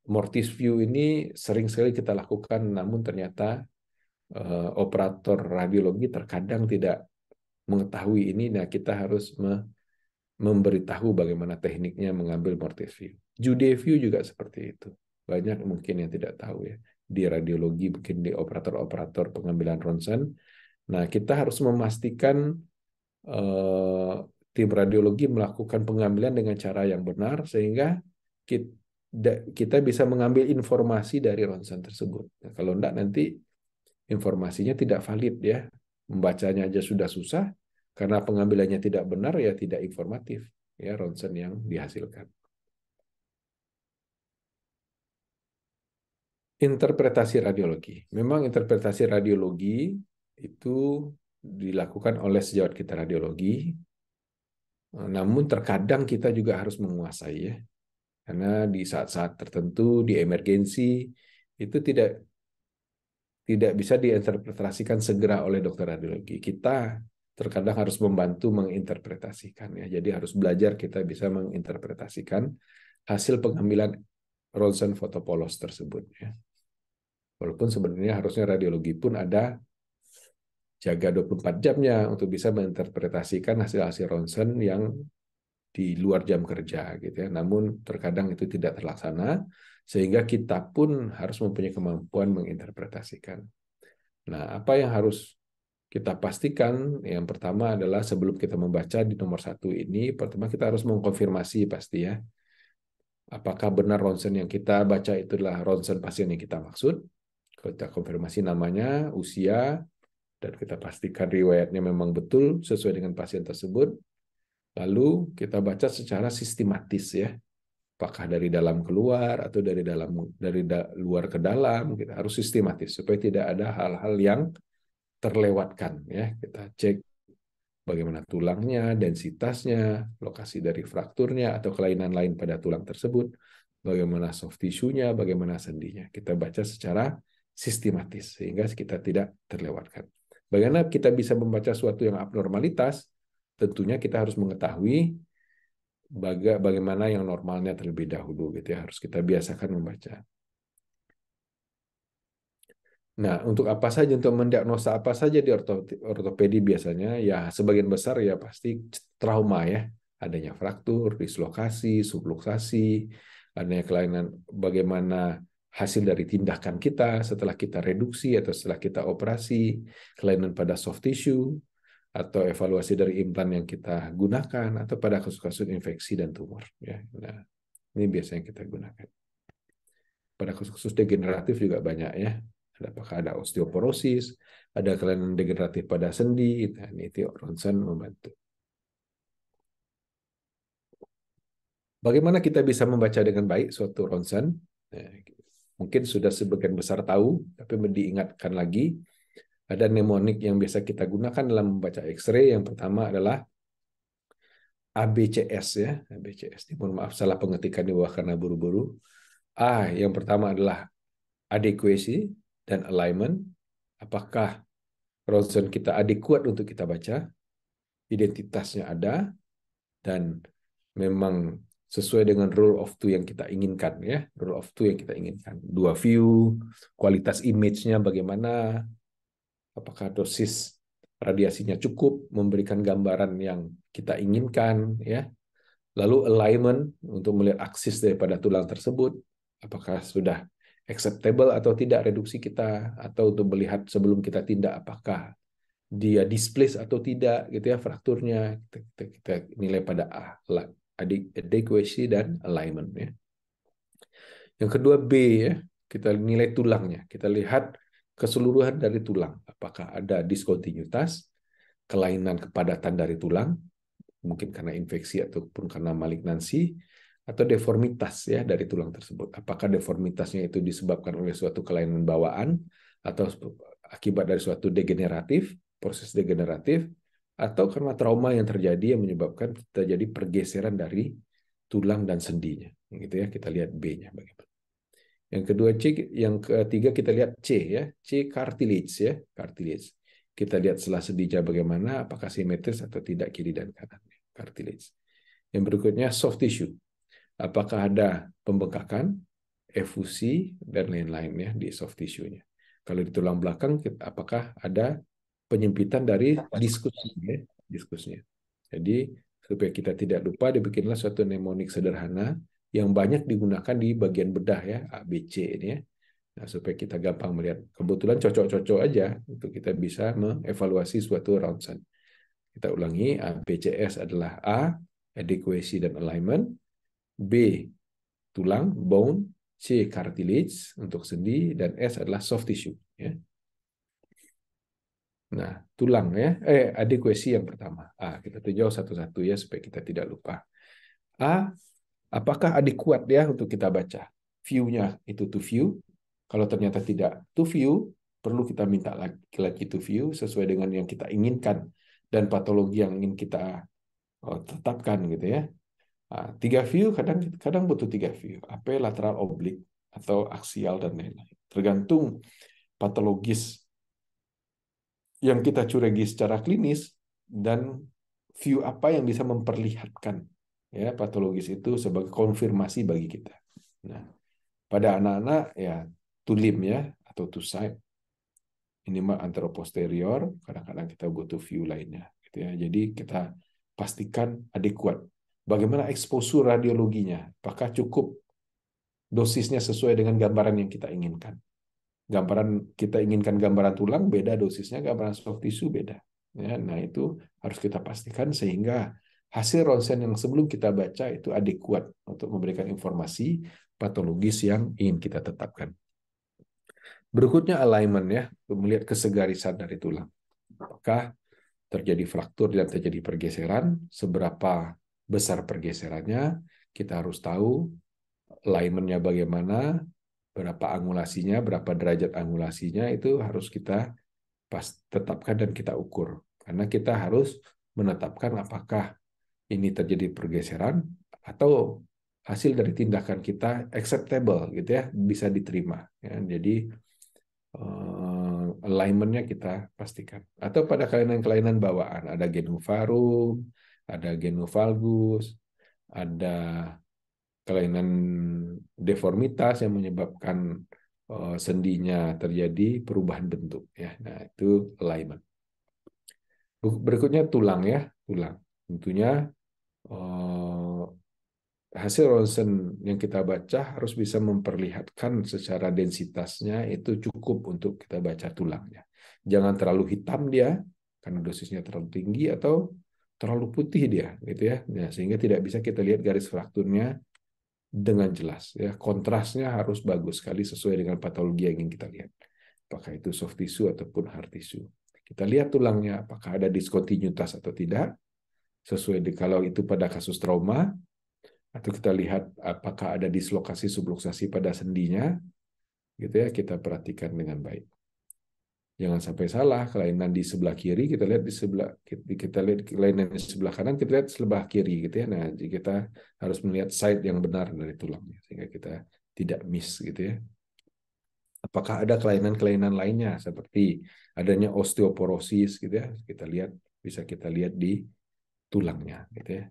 B: mortis view ini sering sekali kita lakukan, namun ternyata operator radiologi terkadang tidak mengetahui ini. Nah, kita harus memberitahu bagaimana tekniknya mengambil mortis view. Jude view juga seperti itu. Banyak mungkin yang tidak tahu, ya. Di radiologi, mungkin di operator-operator pengambilan ronsen. Nah, kita harus memastikan eh, tim radiologi melakukan pengambilan dengan cara yang benar sehingga kita bisa mengambil informasi dari ronsen tersebut. Nah, kalau enggak nanti informasinya tidak valid, ya. Membacanya aja sudah susah karena pengambilannya tidak benar, ya tidak informatif, ya, ronsen yang dihasilkan. Interpretasi radiologi. Memang interpretasi radiologi itu dilakukan oleh sejawat kita radiologi, namun terkadang kita juga harus menguasai, ya. Karena di saat-saat tertentu di emergensi itu tidak bisa diinterpretasikan segera oleh dokter radiologi. Kita terkadang harus membantu menginterpretasikan, ya. Jadi harus belajar kita bisa menginterpretasikan hasil pengambilan ronsen fotopolos tersebut, ya. Walaupun sebenarnya harusnya radiologi pun ada jaga 24 jamnya untuk bisa menginterpretasikan hasil-hasil ronsen yang di luar jam kerja, gitu, ya. Namun terkadang itu tidak terlaksana sehingga kita pun harus mempunyai kemampuan menginterpretasikan. Nah, apa yang harus kita pastikan? Yang pertama adalah sebelum kita membaca di nomor 1 ini, pertama kita harus mengkonfirmasi pasti, ya. Apakah benar ronsen yang kita baca itu adalah ronsen pasien yang kita maksud? Kita konfirmasi namanya, usia, dan kita pastikan riwayatnya memang betul sesuai dengan pasien tersebut. Lalu kita baca secara sistematis, ya. Apakah dari dalam keluar atau dari luar ke dalam, kita harus sistematis supaya tidak ada hal-hal yang terlewatkan, ya. Kita cek bagaimana tulangnya, densitasnya, lokasi dari frakturnya atau kelainan lain pada tulang tersebut, bagaimana soft tissue-nya, bagaimana sendinya. Kita baca secara sistematis sehingga kita tidak terlewatkan. Bagaimana kita bisa membaca suatu yang abnormalitas? Tentunya kita harus mengetahui bagaimana yang normalnya terlebih dahulu, gitu, ya. Harus kita biasakan membaca. Nah, untuk apa saja, untuk mendiagnosa apa saja di ortopedi biasanya, ya sebagian besar ya pasti trauma, ya. Adanya fraktur, dislokasi, subluxasi, adanya kelainan bagaimana hasil dari tindakan kita setelah kita reduksi atau setelah kita operasi, kelainan pada soft tissue, atau evaluasi dari implan yang kita gunakan, atau pada kasus-kasus infeksi dan tumor, ya. Nah, ini biasanya kita gunakan. Pada kasus-kasus degeneratif juga banyak, ya. Apakah ada osteoporosis, ada kelainan degeneratif pada sendi, nah, itu ronsen membantu. Bagaimana kita bisa membaca dengan baik suatu ronsen? Nah, mungkin sudah sebagian besar tahu, tapi diingatkan lagi, ada mnemonik yang biasa kita gunakan dalam membaca X-ray. Yang pertama adalah ABCS ya, ABCS. Mohon maaf salah pengetikan di bawah karena buru-buru. A yang pertama adalah adequacy dan alignment. Apakah ronsen kita adekuat untuk kita baca, identitasnya ada, dan memang sesuai dengan rule of two yang kita inginkan ya, rule of two yang kita inginkan. Dua view, kualitas image-nya bagaimana, apakah dosis radiasinya cukup memberikan gambaran yang kita inginkan ya. Lalu alignment untuk melihat aksis daripada tulang tersebut, apakah sudah acceptable atau tidak reduksi kita, atau untuk melihat sebelum kita tindak apakah dia displace atau tidak gitu ya frakturnya, kita nilai pada adequacy dan alignment ya. Yang kedua B ya, kita nilai tulangnya, kita lihat keseluruhan dari tulang, apakah ada diskontinuitas, kelainan kepadatan dari tulang, mungkin karena infeksi ataupun karena malignansi, atau deformitas ya dari tulang tersebut. Apakah deformitasnya itu disebabkan oleh suatu kelainan bawaan atau akibat dari suatu degeneratif, proses degeneratif, atau karena trauma yang terjadi yang menyebabkan terjadi pergeseran dari tulang dan sendinya. Gitu ya, kita lihat B-nya bagaimana. Yang kedua C, yang ketiga kita lihat C ya, C cartilage ya, cartilage. Kita lihat setelah sendinya bagaimana, apakah simetris atau tidak kiri dan kanan. Cartilage. Yang berikutnya soft tissue. Apakah ada pembengkakan, efusi, dan lain-lain ya di soft tissue-nya. Kalau di tulang belakang, apakah ada penyempitan dari diskusnya, diskusnya. Jadi supaya kita tidak lupa, dibikinlah suatu mnemonik sederhana yang banyak digunakan di bagian bedah ya, A, B, C ini ya. Nah, supaya kita gampang melihat. Kebetulan cocok-cocok aja untuk kita bisa mengevaluasi suatu ronsen. Kita ulangi, ABCS adalah A, adequacy dan alignment, B, tulang, bone, C, cartilage untuk sendi, dan S adalah soft tissue. Ya. Nah, tulang ya, adequacy yang pertama. A, kita tinjau satu-satu ya supaya kita tidak lupa. A, apakah adekuat ya untuk kita baca? View-nya itu to view. Kalau ternyata tidak to view, perlu kita minta lagi to view sesuai dengan yang kita inginkan dan patologi yang ingin kita tetapkan gitu ya. Nah, 3 view kadang butuh 3 view. AP, lateral, oblik atau aksial dan lain-lain. Tergantung patologis yang kita curigai secara klinis dan view apa yang bisa memperlihatkan ya patologis itu sebagai konfirmasi bagi kita. Nah, pada anak-anak ya to limb ya atau to side, minimal anteroposterior, kadang-kadang kita butuh view lainnya gitu ya. Jadi kita pastikan adekuat. Bagaimana eksposur radiologinya? Apakah cukup dosisnya sesuai dengan gambaran yang kita inginkan? Gambaran kita inginkan gambaran tulang beda dosisnya, gambaran soft tissue beda. Ya, nah itu harus kita pastikan sehingga hasil ronsen yang sebelum kita baca itu adekuat untuk memberikan informasi patologis yang ingin kita tetapkan. Berikutnya alignment ya, untuk melihat kesegarisan dari tulang. Apakah terjadi fraktur dan terjadi pergeseran, seberapa besar pergeserannya, kita harus tahu alignment-nya bagaimana, berapa angulasinya, berapa derajat angulasinya, itu harus kita tetapkan dan kita ukur. Karena kita harus menetapkan apakah ini terjadi pergeseran atau hasil dari tindakan kita acceptable gitu ya, bisa diterima. Ya, jadi alignment-nya kita pastikan. Atau pada kelainan-kelainan bawaan, ada genovarum, ada genovalgus, ada kelainan deformitas yang menyebabkan sendinya terjadi perubahan bentuk ya. Nah, itu alignment. Berikutnya tulang ya, tulang. Tentunya hasil ronsen yang kita baca harus bisa memperlihatkan secara densitasnya itu cukup untuk kita baca tulangnya. Jangan terlalu hitam dia karena dosisnya terlalu tinggi atau terlalu putih dia gitu ya. Nah, sehingga tidak bisa kita lihat garis frakturnya dengan jelas ya. Kontrasnya harus bagus sekali sesuai dengan patologi yang ingin kita lihat. apakah itu soft tissue ataupun hard tissue. Kita lihat tulangnya, apakah ada diskontinuitas atau tidak, sesuai kalau itu pada kasus trauma, atau kita lihat apakah ada dislokasi subluxasi pada sendinya, gitu ya, kita perhatikan dengan baik. Jangan sampai salah, kelainan di sebelah kiri kita lihat kita lihat kelainan di sebelah kanan, kita lihat sebelah kiri gitu ya. Nah, jadi kita harus melihat side yang benar dari tulangnya sehingga kita tidak miss gitu ya. Apakah ada kelainan-kelainan lainnya seperti adanya osteoporosis gitu ya. Bisa kita lihat di tulangnya gitu ya.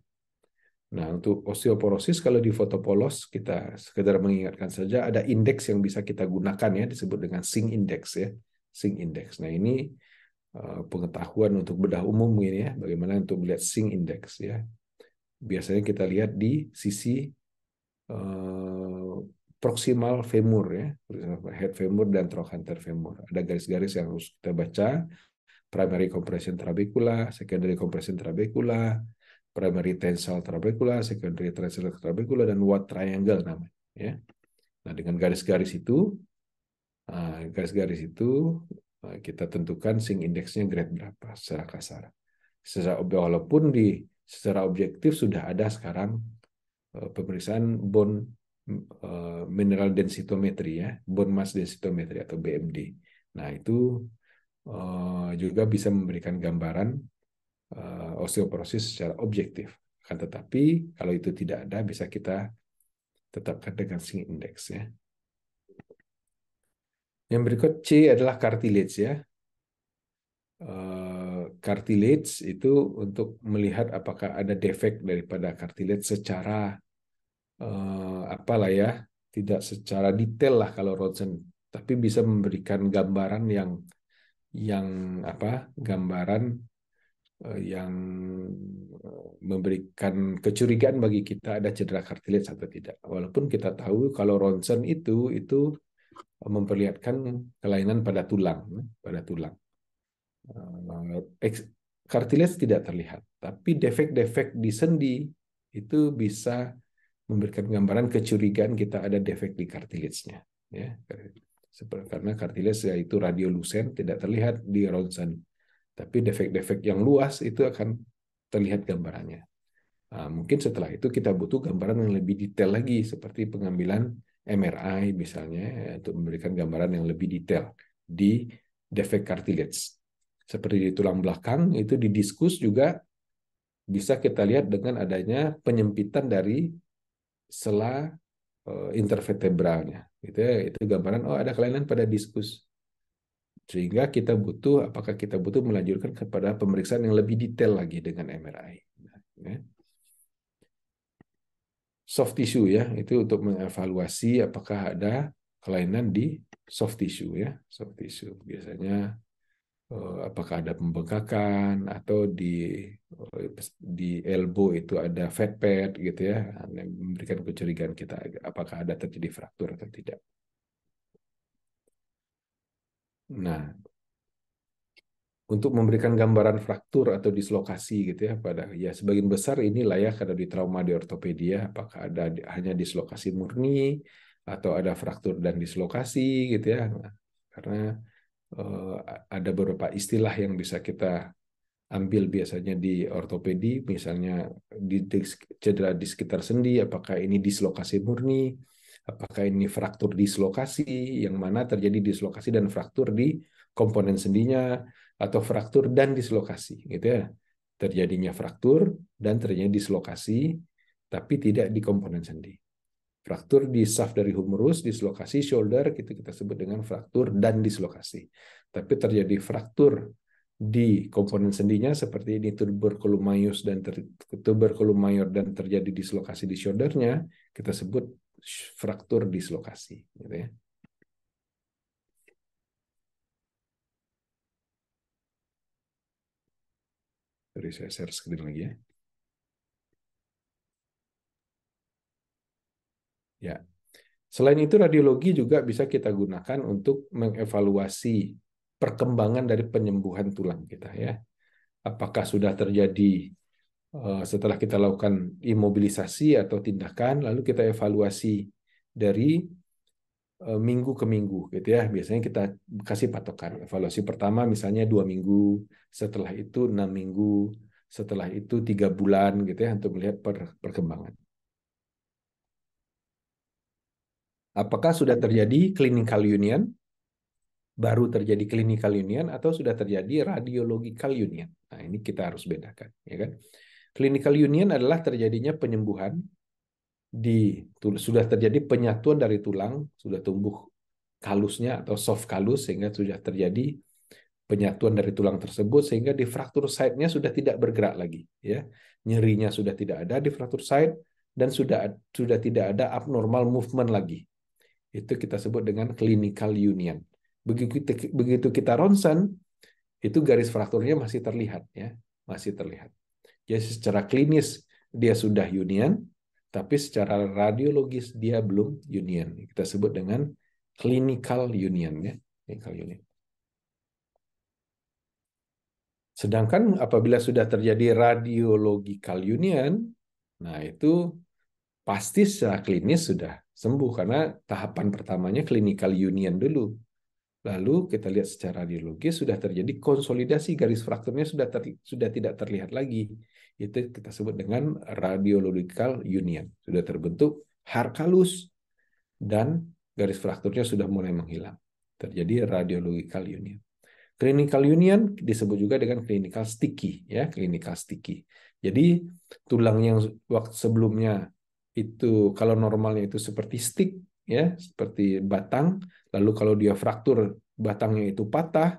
B: Nah, untuk osteoporosis kalau di foto polos kita sekedar mengingatkan saja ada indeks yang bisa kita gunakan ya, disebut dengan Singh Index ya. Singh Index. Nah, ini pengetahuan untuk bedah umum ini ya, bagaimana untuk melihat Singh Index ya. Biasanya kita lihat di sisi proximal femur ya, head femur dan trochanter femur. Ada garis-garis yang harus kita baca, primary compression trabecula, secondary compression trabecula, primary tensile trabecula, secondary tensile trabecula, dan Watt triangle namanya. Ya. Nah, dengan garis-garis itu kita tentukan Singh indeksnya grade berapa secara kasar. Walaupun secara objektif sudah ada sekarang pemeriksaan bone mineral densitometry ya, bone mass densitometry atau BMD. Nah, itu juga bisa memberikan gambaran osteoporosis secara objektif. Akan tetapi kalau itu tidak ada, bisa kita tetapkan dengan Singh index ya. Yang berikut C adalah cartilage ya. Cartilage itu untuk melihat apakah ada defek daripada cartilage secara apalah ya, tidak secara detail lah kalau ronsen, tapi bisa memberikan gambaran yang gambaran yang memberikan kecurigaan bagi kita ada cedera cartilage atau tidak. Walaupun kita tahu kalau ronsen itu memperlihatkan kelainan pada tulang, Cartilage tidak terlihat, tapi defek-defek di sendi itu bisa memberikan gambaran kecurigaan kita ada defek di cartilage-nya. Ya, karena cartilage yaitu radiolucent tidak terlihat di ronsen, tapi defek-defek yang luas itu akan terlihat gambarannya. Nah, mungkin setelah itu kita butuh gambaran yang lebih detail lagi, seperti pengambilan MRI misalnya, untuk memberikan gambaran yang lebih detail di defek cartilage. Seperti di tulang belakang, itu di diskus juga bisa kita lihat dengan adanya penyempitan dari sela intervertebralnya. Itu gambaran, ada kelainan pada diskus. Sehingga apakah kita butuh melanjutkan kepada pemeriksaan yang lebih detail lagi dengan MRI. Soft tissue ya, itu untuk mengevaluasi apakah ada kelainan di soft tissue ya. Soft tissue biasanya apakah ada pembengkakan atau di elbow itu ada fat pad gitu ya, yang memberikan kecurigaan kita apakah ada terjadi fraktur atau tidak. Nah, untuk memberikan gambaran fraktur atau dislokasi gitu ya, sebagian besar ini layak ada di trauma di ortopedia, apakah ada hanya dislokasi murni atau ada fraktur dan dislokasi gitu ya. Nah, karena ada beberapa istilah yang bisa kita ambil biasanya di ortopedi, misalnya cedera di sekitar sendi, apakah ini dislokasi murni, apakah ini fraktur dislokasi, yang mana terjadi dislokasi dan fraktur di komponen sendinya, atau fraktur dan dislokasi, gitu ya. Terjadinya fraktur dan terjadinya dislokasi, tapi tidak di komponen sendi. Fraktur di shaft dari humerus, dislokasi shoulder, kita sebut dengan fraktur dan dislokasi. Tapi terjadi fraktur di komponen sendinya seperti ini tuberculum major dan terjadi dislokasi di shouldernya, kita sebut fraktur dislokasi. Gitu ya. Jadi saya share screen lagi ya. Ya. Selain itu, radiologi juga bisa kita gunakan untuk mengevaluasi perkembangan dari penyembuhan tulang kita ya. Apakah sudah terjadi setelah kita lakukan imobilisasi atau tindakan, lalu kita evaluasi dari minggu ke minggu gitu ya. Biasanya kita kasih patokan. Evaluasi pertama misalnya 2 minggu, setelah itu 6 minggu, setelah itu 3 bulan gitu ya untuk melihat perkembangan. Apakah sudah terjadi clinical union, baru terjadi clinical union, atau sudah terjadi radiological union? Nah, ini kita harus bedakan, ya kan? Clinical union adalah terjadinya penyembuhan sudah terjadi penyatuan dari tulang, sudah tumbuh kalusnya atau soft kalus sehingga sudah terjadi penyatuan dari tulang tersebut sehingga di fracture site-nya sudah tidak bergerak lagi, ya. Nyerinya sudah tidak ada di fracture site dan sudah tidak ada abnormal movement lagi. Itu kita sebut dengan clinical union. Begitu kita ronsen, itu garis frakturnya masih terlihat, ya, masih terlihat. Jadi secara klinis dia sudah union, tapi secara radiologis dia belum union. Kita sebut dengan clinical union, ya, clinical union. Sedangkan apabila sudah terjadi radiological union, nah itu pasti secara klinis sudah sembuh karena tahapan pertamanya clinical union dulu. Lalu kita lihat secara radiologis sudah terjadi konsolidasi, garis frakturnya sudah tidak terlihat lagi. Itu kita sebut dengan radiological union. Sudah terbentuk harkalus dan garis frakturnya sudah mulai menghilang. Terjadi radiological union. Clinical union disebut juga dengan clinical sticky, ya, clinical sticky. Jadi tulang yang waktu sebelumnya itu kalau normalnya itu seperti stick, ya, seperti batang, lalu kalau dia fraktur batangnya itu patah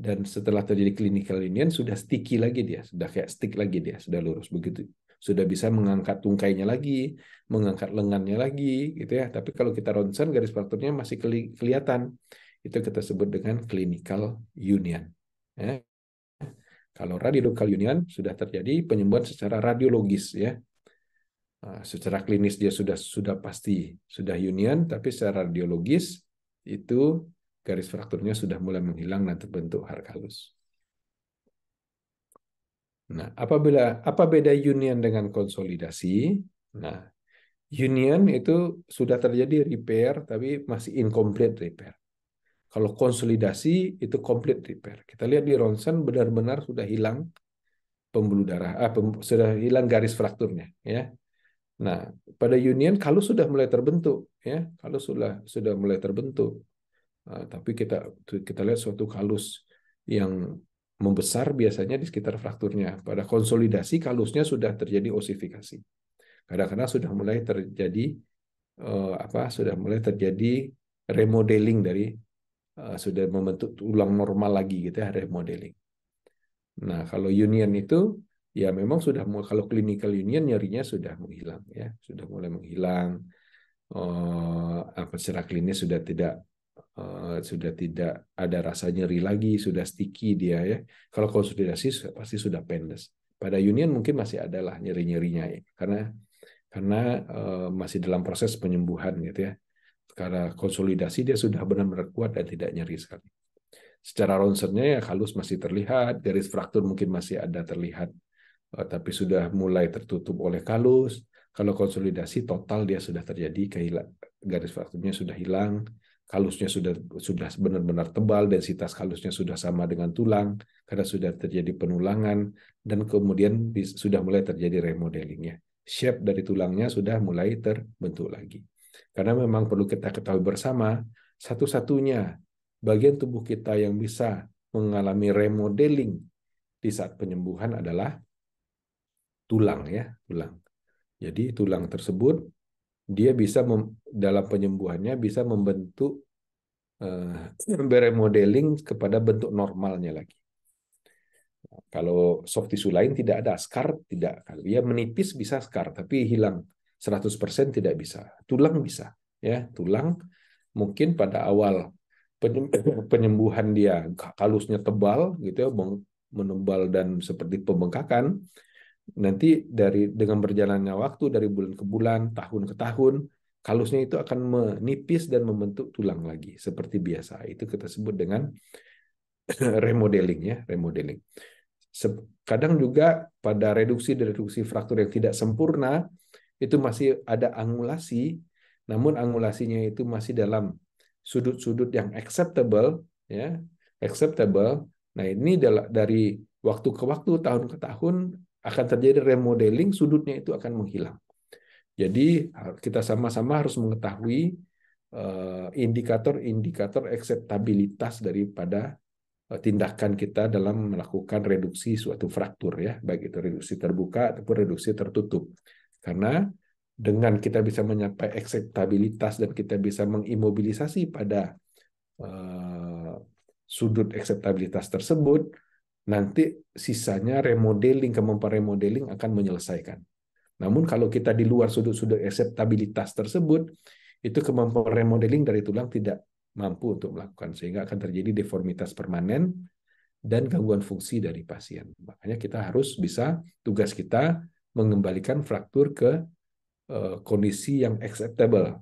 B: dan setelah terjadi clinical union sudah sticky lagi dia, sudah kayak stick lagi dia, sudah lurus begitu. Sudah bisa mengangkat tungkainya lagi, mengangkat lengannya lagi gitu ya. Tapi kalau kita ronsen garis frakturnya masih kelihatan. Itu kita sebut dengan clinical union. Ya. Kalau radiological union sudah terjadi penyembuhan secara radiologis, ya. Secara klinis dia sudah pasti sudah union, tapi secara radiologis itu garis frakturnya sudah mulai menghilang dan terbentuk harkalus. Nah, apa beda union dengan konsolidasi? Nah, union itu sudah terjadi repair tapi masih incomplete repair. Kalau konsolidasi itu complete repair. Kita lihat di ronsen benar-benar sudah hilang pembuluh darah, sudah hilang garis frakturnya, ya. Nah, pada union kalus sudah mulai terbentuk, ya, kalus sudah mulai terbentuk. Tapi kita lihat suatu kalus yang membesar biasanya di sekitar frakturnya. Pada konsolidasi kalusnya sudah terjadi osifikasi. Kadang-kadang sudah mulai terjadi sudah mulai terjadi remodeling dari sudah membentuk tulang normal lagi gitu ya, remodeling. Nah, kalau union itu ya memang sudah kalau clinical union nyerinya sudah menghilang, ya, sudah mulai menghilang. Secara klinis sudah tidak ada rasa nyeri lagi, sudah sticky dia, ya. Kalau konsolidasi pasti sudah pendes. Pada union mungkin masih ada lah nyeri-nyerinya, ya, karena masih dalam proses penyembuhan gitu ya. Karena konsolidasi dia sudah benar-benar kuat dan tidak nyeri sekali. Secara ronsennya ya halus masih terlihat, garis fraktur mungkin masih ada terlihat, tapi sudah mulai tertutup oleh kalus. Kalau konsolidasi total dia sudah terjadi garis frakturnya sudah hilang, kalusnya sudah benar-benar tebal, densitas kalusnya sudah sama dengan tulang karena sudah terjadi penulangan dan kemudian sudah mulai terjadi remodelingnya. Shape dari tulangnya sudah mulai terbentuk lagi. Karena memang perlu kita ketahui bersama, satu-satunya bagian tubuh kita yang bisa mengalami remodeling di saat penyembuhan adalah tulang, ya, tulang. Jadi tulang tersebut dia bisa dalam penyembuhannya bisa membentuk beremodeling kepada bentuk normalnya lagi. Kalau soft tissue lain tidak ada, scar tidak. Kalau dia menipis bisa scar, tapi hilang 100% tidak bisa. Tulang bisa, ya. Tulang mungkin pada awal penyembuhan dia kalusnya tebal gitu ya, menebal dan seperti pembengkakan. Nanti dengan berjalannya waktu dari bulan ke bulan, tahun ke tahun, kalusnya itu akan menipis dan membentuk tulang lagi seperti biasa. Itu kita sebut dengan remodeling, ya, remodeling. Kadang juga pada reduksi fraktur yang tidak sempurna itu masih ada angulasi, namun angulasinya itu masih dalam sudut-sudut yang acceptable, ya, acceptable. Nah, ini dari waktu ke waktu, tahun ke tahun akan terjadi remodeling, sudutnya itu akan menghilang. Jadi kita sama-sama harus mengetahui indikator-indikator akseptabilitas daripada tindakan kita dalam melakukan reduksi suatu fraktur, ya, baik itu reduksi terbuka ataupun reduksi tertutup. Karena dengan kita bisa mencapai akseptabilitas dan kita bisa mengimobilisasi pada sudut akseptabilitas tersebut, nanti sisanya remodeling, kemampuan remodeling akan menyelesaikan. Namun kalau kita di luar sudut-sudut akseptabilitas tersebut, itu kemampuan remodeling dari tulang tidak mampu untuk melakukan, sehingga akan terjadi deformitas permanen dan gangguan fungsi dari pasien. Makanya kita harus bisa, tugas kita mengembalikan fraktur ke kondisi yang acceptable.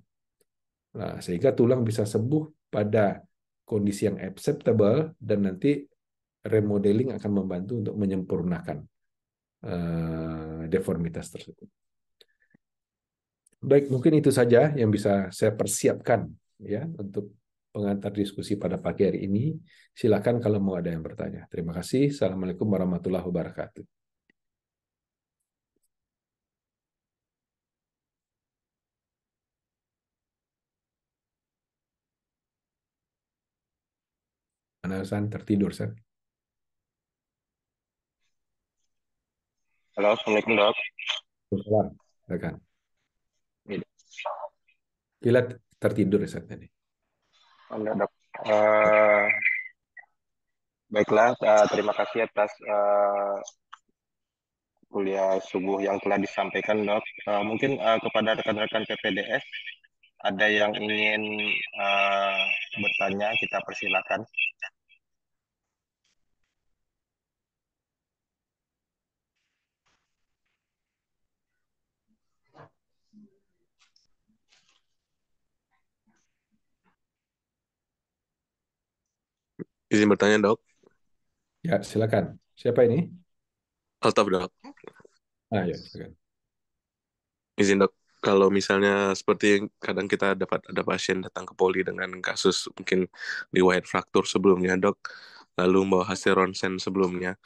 B: Nah, sehingga tulang bisa sembuh pada kondisi yang acceptable dan nanti remodeling akan membantu untuk menyempurnakan deformitas tersebut. Baik, mungkin itu saja yang bisa saya persiapkan ya untuk pengantar diskusi pada pagi hari ini. Silakan kalau mau ada yang bertanya. Terima kasih. Assalamualaikum warahmatullahi wabarakatuh. Mana San tertidur, San?
A: Halo, Assalamualaikum dok.
B: Salam. Silakan.
A: Iya,
B: Gila tertidur, San, tadi.
A: Anda, dok. Baiklah, terima kasih atas kuliah subuh yang telah disampaikan, dok. Mungkin kepada rekan-rekan PPDS, ada yang ingin uh, bertanya, kita persilakan.
C: Izin bertanya, Dok.
B: Ya, silakan. Siapa ini?
C: Altaf, Dok.
B: Ah, ya, silakan.
C: Izin, Dok. Kalau misalnya seperti yang kadang kita dapat ada pasien datang ke poli dengan kasus mungkin riwayat fraktur sebelumnya, Dok, lalu membawa hasil ronsen sebelumnya.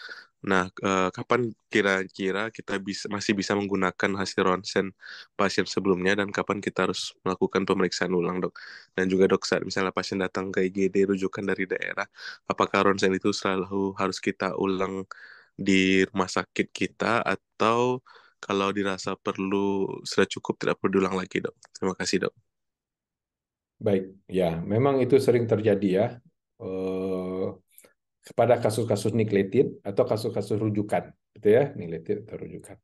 C: Nah, kapan kira-kira kita masih bisa menggunakan hasil ronsen pasien sebelumnya dan kapan kita harus melakukan pemeriksaan ulang, Dok? Dan juga, Dok, saat misalnya pasien datang ke IGD rujukan dari daerah, apakah ronsen itu selalu harus kita ulang di rumah sakit kita atau kalau dirasa perlu sudah cukup tidak perlu diulang lagi, Dok? Terima kasih, Dok.
B: Baik, ya, memang itu sering terjadi ya. Eh, Kepada kasus-kasus neglected atau kasus-kasus rujukan, gitu ya, neglected atau rujukan.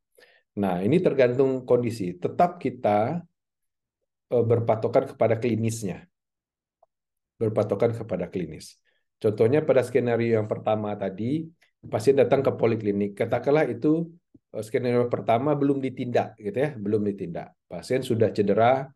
B: Nah, ini tergantung kondisi. Tetap kita berpatokan kepada klinisnya, berpatokan kepada klinis. Contohnya pada skenario yang pertama tadi, pasien datang ke poliklinik, katakanlah itu skenario pertama belum ditindak, gitu ya, belum ditindak. Pasien sudah cedera,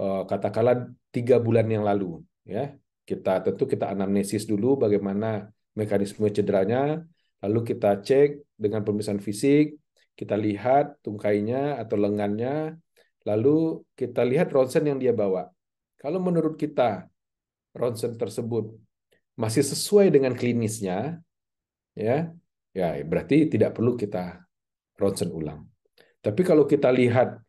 B: katakanlah 3 bulan yang lalu, ya. Kita anamnesis dulu bagaimana mekanisme cederanya, lalu kita cek dengan pemeriksaan fisik, kita lihat tungkainya atau lengannya, lalu kita lihat ronsen yang dia bawa. Kalau menurut kita ronsen tersebut masih sesuai dengan klinisnya, ya, ya berarti tidak perlu kita ronsen ulang. Tapi kalau kita lihat,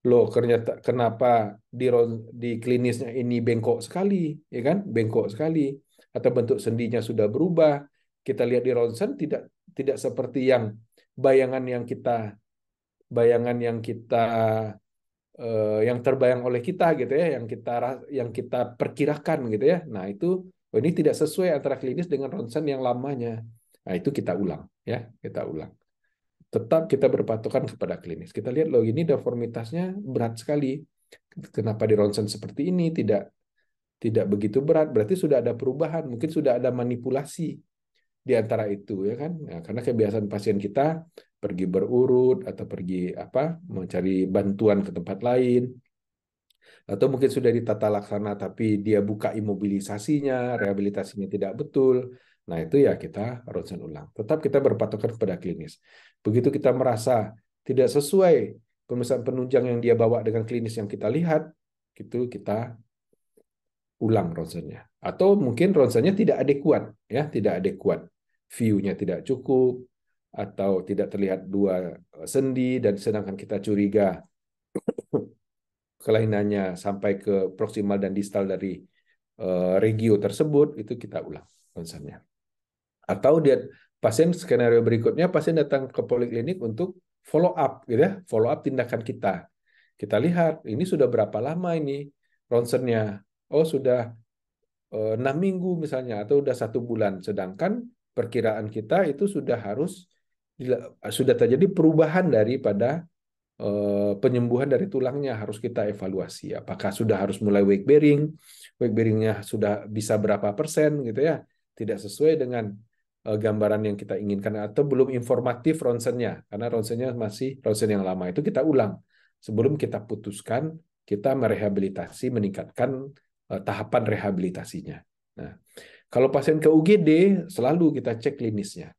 B: loh ternyata kenapa di klinisnya ini bengkok sekali, ya kan? Bengkok sekali, atau bentuk sendinya sudah berubah. Kita lihat di ronsen tidak tidak seperti yang bayangan yang kita bayangan yang terbayang oleh kita gitu ya, yang kita perkirakan gitu ya. Nah, itu oh, ini tidak sesuai antara klinis dengan ronsen yang lamanya. Nah, itu kita ulang ya, kita ulang. Tetap kita berpatokan kepada klinis. Kita lihat loh ini deformitasnya berat sekali. Kenapa di ronsen seperti ini tidak tidak begitu berat? Berarti sudah ada perubahan, mungkin sudah ada manipulasi di antara itu ya kan. Nah, karena kebiasaan pasien kita pergi berurut atau pergi mencari bantuan ke tempat lain, atau mungkin sudah ditata laksana tapi dia buka imobilisasinya, rehabilitasinya tidak betul. Nah, itu ya kita ronsen ulang. Tetap kita berpatokan kepada klinis. Begitu kita merasa tidak sesuai pemeriksaan penunjang yang dia bawa dengan klinis yang kita lihat, itu kita ulang ronsennya. Atau mungkin ronsennya tidak adekuat, ya, tidak adekuat. View-nya tidak cukup, atau tidak terlihat dua sendi, dan sedangkan kita curiga kelainannya sampai ke proksimal dan distal dari regio tersebut, itu kita ulang ronsennya. Atau dia pasien skenario berikutnya, pasien datang ke poliklinik untuk follow up, gitu ya, follow up tindakan kita. Kita lihat ini sudah berapa lama ini ronsennya. Oh, sudah 6 minggu misalnya, atau udah 1 bulan. Sedangkan perkiraan kita itu sudah sudah terjadi perubahan daripada penyembuhan dari tulangnya, harus kita evaluasi. Apakah sudah harus mulai weight bearingnya sudah bisa berapa persen gitu ya, tidak sesuai dengan gambaran yang kita inginkan, atau belum informatif ronsennya, karena ronsennya masih ronsen yang lama. Itu kita ulang sebelum kita putuskan kita merehabilitasi, meningkatkan tahapan rehabilitasinya. Nah, kalau pasien ke UGD, selalu kita cek klinisnya.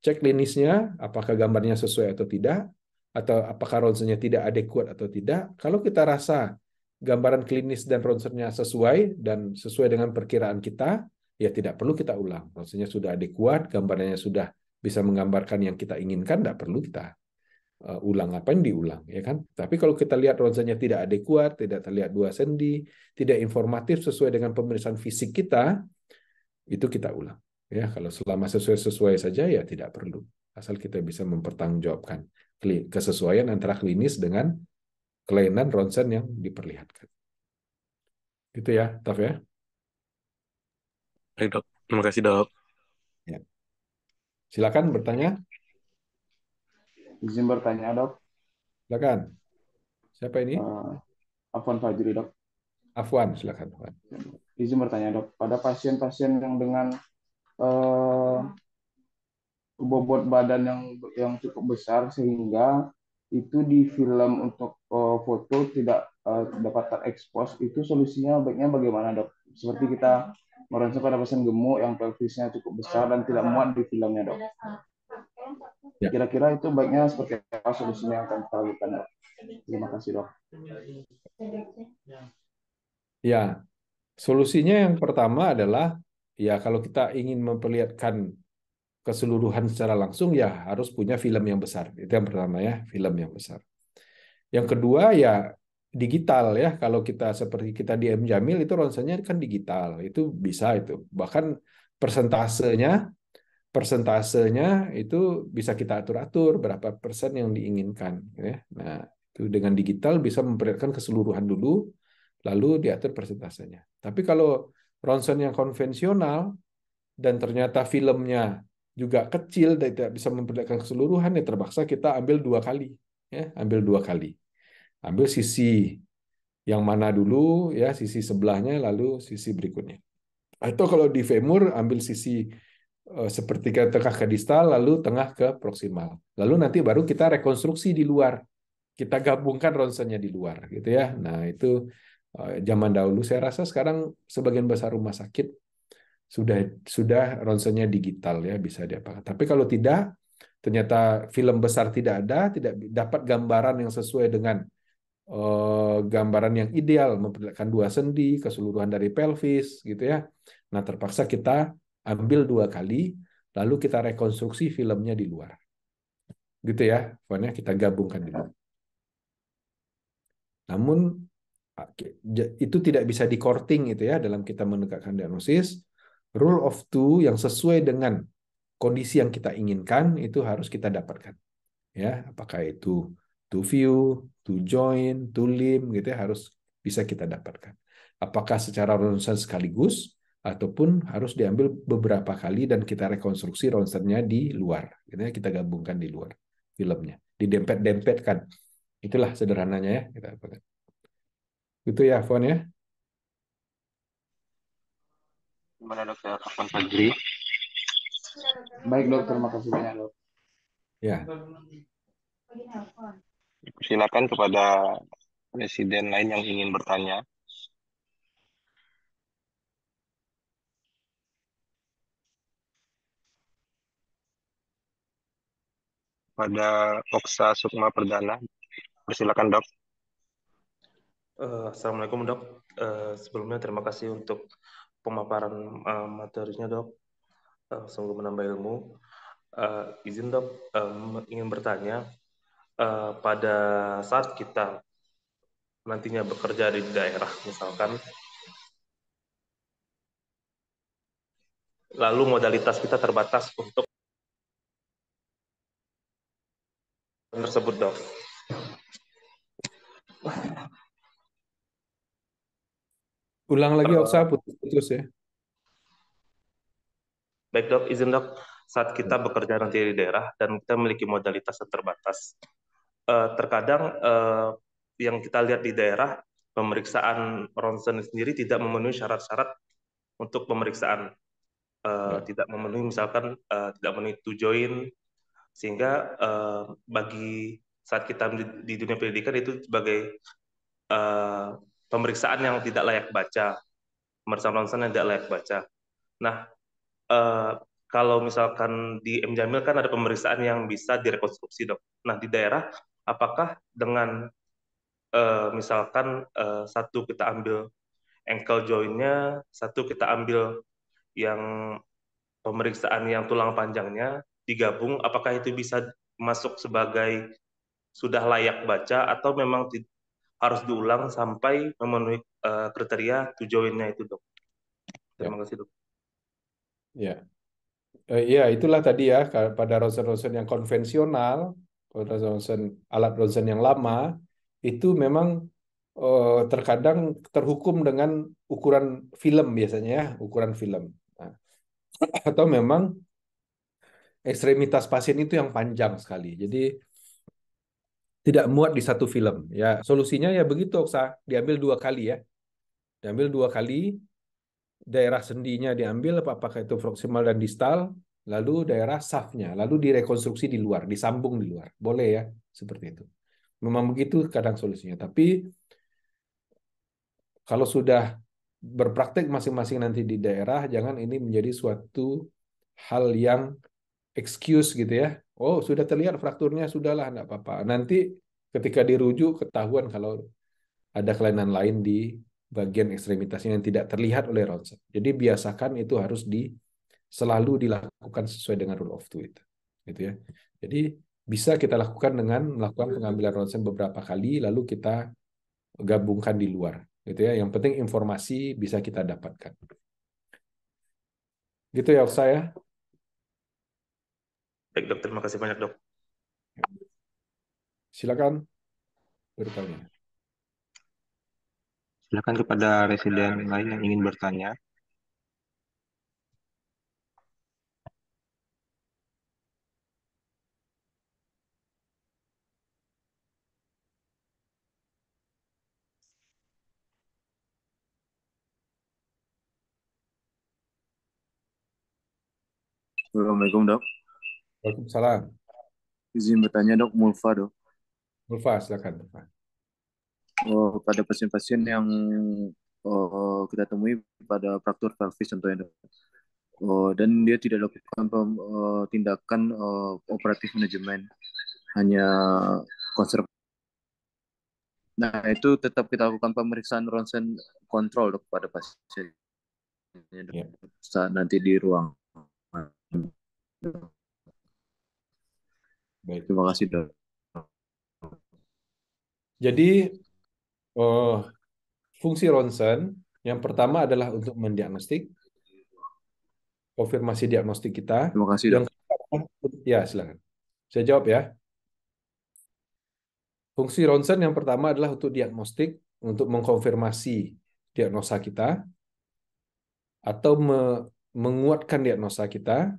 B: Cek klinisnya, apakah gambarnya sesuai atau tidak, atau apakah ronsennya tidak adekuat atau tidak. Kalau kita rasa gambaran klinis dan ronsennya sesuai dan sesuai dengan perkiraan kita, ya tidak perlu kita ulang. Ronsennya sudah adekuat, gambarnya sudah bisa menggambarkan yang kita inginkan, tidak perlu kita ulang. Apa yang diulang, ya kan? Tapi kalau kita lihat ronsennya tidak adekuat, tidak terlihat dua sendi, tidak informatif sesuai dengan pemeriksaan fisik kita, itu kita ulang. Ya, kalau selama sesuai saja ya tidak perlu. Asal kita bisa mempertanggungjawabkan kesesuaian antara klinis dengan kelainan ronsen yang diperlihatkan. Gitu ya, Taf ya.
C: Baik, Dok. Terima kasih, Dok.
B: Ya. Silakan bertanya.
D: Izin bertanya, Dok.
B: Silakan. Siapa ini?
D: Afwan Fajri, Dok.
B: Afwan, silakan. Afwan.
D: Izin bertanya, Dok. Pada pasien-pasien yang dengan bobot badan yang cukup besar sehingga itu di film untuk foto tidak dapat terekspos, itu solusinya baiknya bagaimana, Dok? Seperti kita merasa pada pasien gemuk yang pelvisnya cukup besar dan tidak muat di filmnya, Dok.
B: Ya.
D: Kira-kira itu baiknya seperti apa solusinya yang akan kita lakukan, Dok? Terima kasih, Dok.
B: Ya, solusinya yang pertama adalah, ya kalau kita ingin memperlihatkan keseluruhan secara langsung, ya harus punya film yang besar. Itu yang pertama ya, film yang besar. Yang kedua ya digital ya. Kalau kita seperti kita di M Jamil itu ronsennya kan digital, itu bisa itu. Bahkan persentasenya persentasenya itu bisa kita atur-atur berapa persen yang diinginkan ya. Nah, itu dengan digital bisa memperlihatkan keseluruhan dulu, lalu diatur persentasenya. Tapi kalau ronsen yang konvensional dan ternyata filmnya juga kecil dan tidak bisa memperlihatkan keseluruhan, ya terpaksa kita ambil 2 kali ya, ambil 2 kali. Ambil sisi yang mana dulu ya, sisi sebelahnya lalu sisi berikutnya. Atau kalau di femur ambil sisi sepertiga tengah ke distal lalu tengah ke proksimal. Lalu nanti baru kita rekonstruksi di luar. Kita gabungkan ronsennya di luar gitu ya. Nah, itu zaman dahulu. Saya rasa sekarang sebagian besar rumah sakit sudah ronsennya digital ya, bisa diapakan. Tapi kalau tidak, ternyata film besar tidak ada, tidak dapat gambaran yang sesuai dengan gambaran yang ideal, memperlihatkan dua sendi, keseluruhan dari pelvis, gitu ya. Nah, terpaksa kita ambil 2 kali, lalu kita rekonstruksi filmnya di luar. Gitu ya, pokoknya kita gabungkan di luar. Namun, itu tidak bisa di-courting itu ya, dalam kita menegakkan diagnosis. Rule of two yang sesuai dengan kondisi yang kita inginkan, itu harus kita dapatkan. Ya, apakah itu to view, to join, to limb gitu ya, harus bisa kita dapatkan. Apakah secara ronsen sekaligus ataupun harus diambil beberapa kali dan kita rekonstruksi ronsennya di luar, gitu ya, kita gabungkan di luar filmnya, didempet-dempetkan. Itulah sederhananya ya kita lakukan. Itu ya, Fon ya.
A: Gimana Dokter Afwan Fajri?
D: Baik, Dok. Terima kasih banyak, Dok.
B: Ya.
A: Silakan kepada presiden lain yang ingin bertanya. Pada Oksa Sukma Perdana, persilakan Dok.
E: Assalamualaikum dok. Sebelumnya terima kasih untuk pemaparan materinya dok. Sungguh menambah ilmu. Izin dok, ingin bertanya, pada saat kita nantinya bekerja di daerah misalkan, lalu modalitas kita terbatas untuk tersebut dok.
B: Ulang lagi Oksa, putus-putus ya.
E: Baik dok, izin dok, saat kita bekerja nanti di daerah dan kita memiliki modalitas yang terbatas, terkadang yang kita lihat di daerah, pemeriksaan ronsen sendiri tidak memenuhi syarat-syarat untuk pemeriksaan, tidak memenuhi misalkan tidak memenuhi to join, sehingga bagi saat kita di dunia pendidikan itu sebagai pemeriksaan yang tidak layak baca, pemeriksaan ronsen yang tidak layak baca. Nah, kalau misalkan di M Jamil kan ada pemeriksaan yang bisa direkonstruksi dok. Nah di daerah, apakah dengan misalkan satu kita ambil ankle joint-nya, satu kita ambil yang pemeriksaan yang tulang panjangnya digabung, apakah itu bisa masuk sebagai sudah layak baca atau memang harus diulang sampai memenuhi kriteria to join-nya itu dok? Terima kasih dok.
B: Ya. Ya, itulah tadi ya, pada ronsen-ronsen yang konvensional, pada alat ronsen yang lama, itu memang terkadang terhukum dengan ukuran film biasanya ya, ukuran film. Nah, atau memang ekstremitas pasien itu yang panjang sekali. Jadi tidak muat di satu film. Ya, solusinya ya begitu, Oksa. Diambil 2 kali ya. Diambil 2 kali, daerah sendinya diambil, apakah itu proksimal dan distal, lalu daerah safnya, lalu direkonstruksi di luar, disambung di luar. Boleh ya, seperti itu. Memang begitu kadang solusinya. Tapi kalau sudah berpraktek masing-masing nanti di daerah, jangan ini menjadi suatu hal yang excuse gitu ya. Oh, sudah terlihat frakturnya, sudahlah, enggak apa-apa. Nanti ketika dirujuk, ketahuan kalau ada kelainan lain di bagian ekstremitasnya yang tidak terlihat oleh ronsen. Jadi biasakan itu harus selalu dilakukan sesuai dengan rule of two itu. Gitu ya. Jadi bisa kita lakukan dengan melakukan pengambilan ronsen beberapa kali, lalu kita gabungkan di luar. Gitu ya. Yang penting informasi bisa kita dapatkan. Gitu ya, Oksa ya.
E: Baik dok, terima kasih banyak dok.
B: Silakan bertanya.
A: Silakan kepada residen lain yang ingin bertanya.
F: Assalamualaikum dok.
B: Waalaikumsalam.
F: Izin bertanya dok, Mulfa dok.
B: Mulfa, silakan.
F: Pada pasien-pasien yang kita temui pada fraktur pelvis contohnya dok. Dan dia tidak lakukan tindakan operatif manajemen, hanya konserv. Nah itu tetap kita lakukan pemeriksaan ronsen kontrol dok pada pasien saat nanti di ruang.
B: Baik.
F: Terima kasih dok.
B: Jadi fungsi ronsen yang pertama adalah untuk mendiagnostik, konfirmasi diagnostik kita.
F: Terima kasih dok.
B: Yang kedua, ya silakan. Saya jawab ya. Fungsi ronsen yang pertama adalah untuk diagnostik, untuk mengkonfirmasi diagnosa kita atau menguatkan diagnosa kita.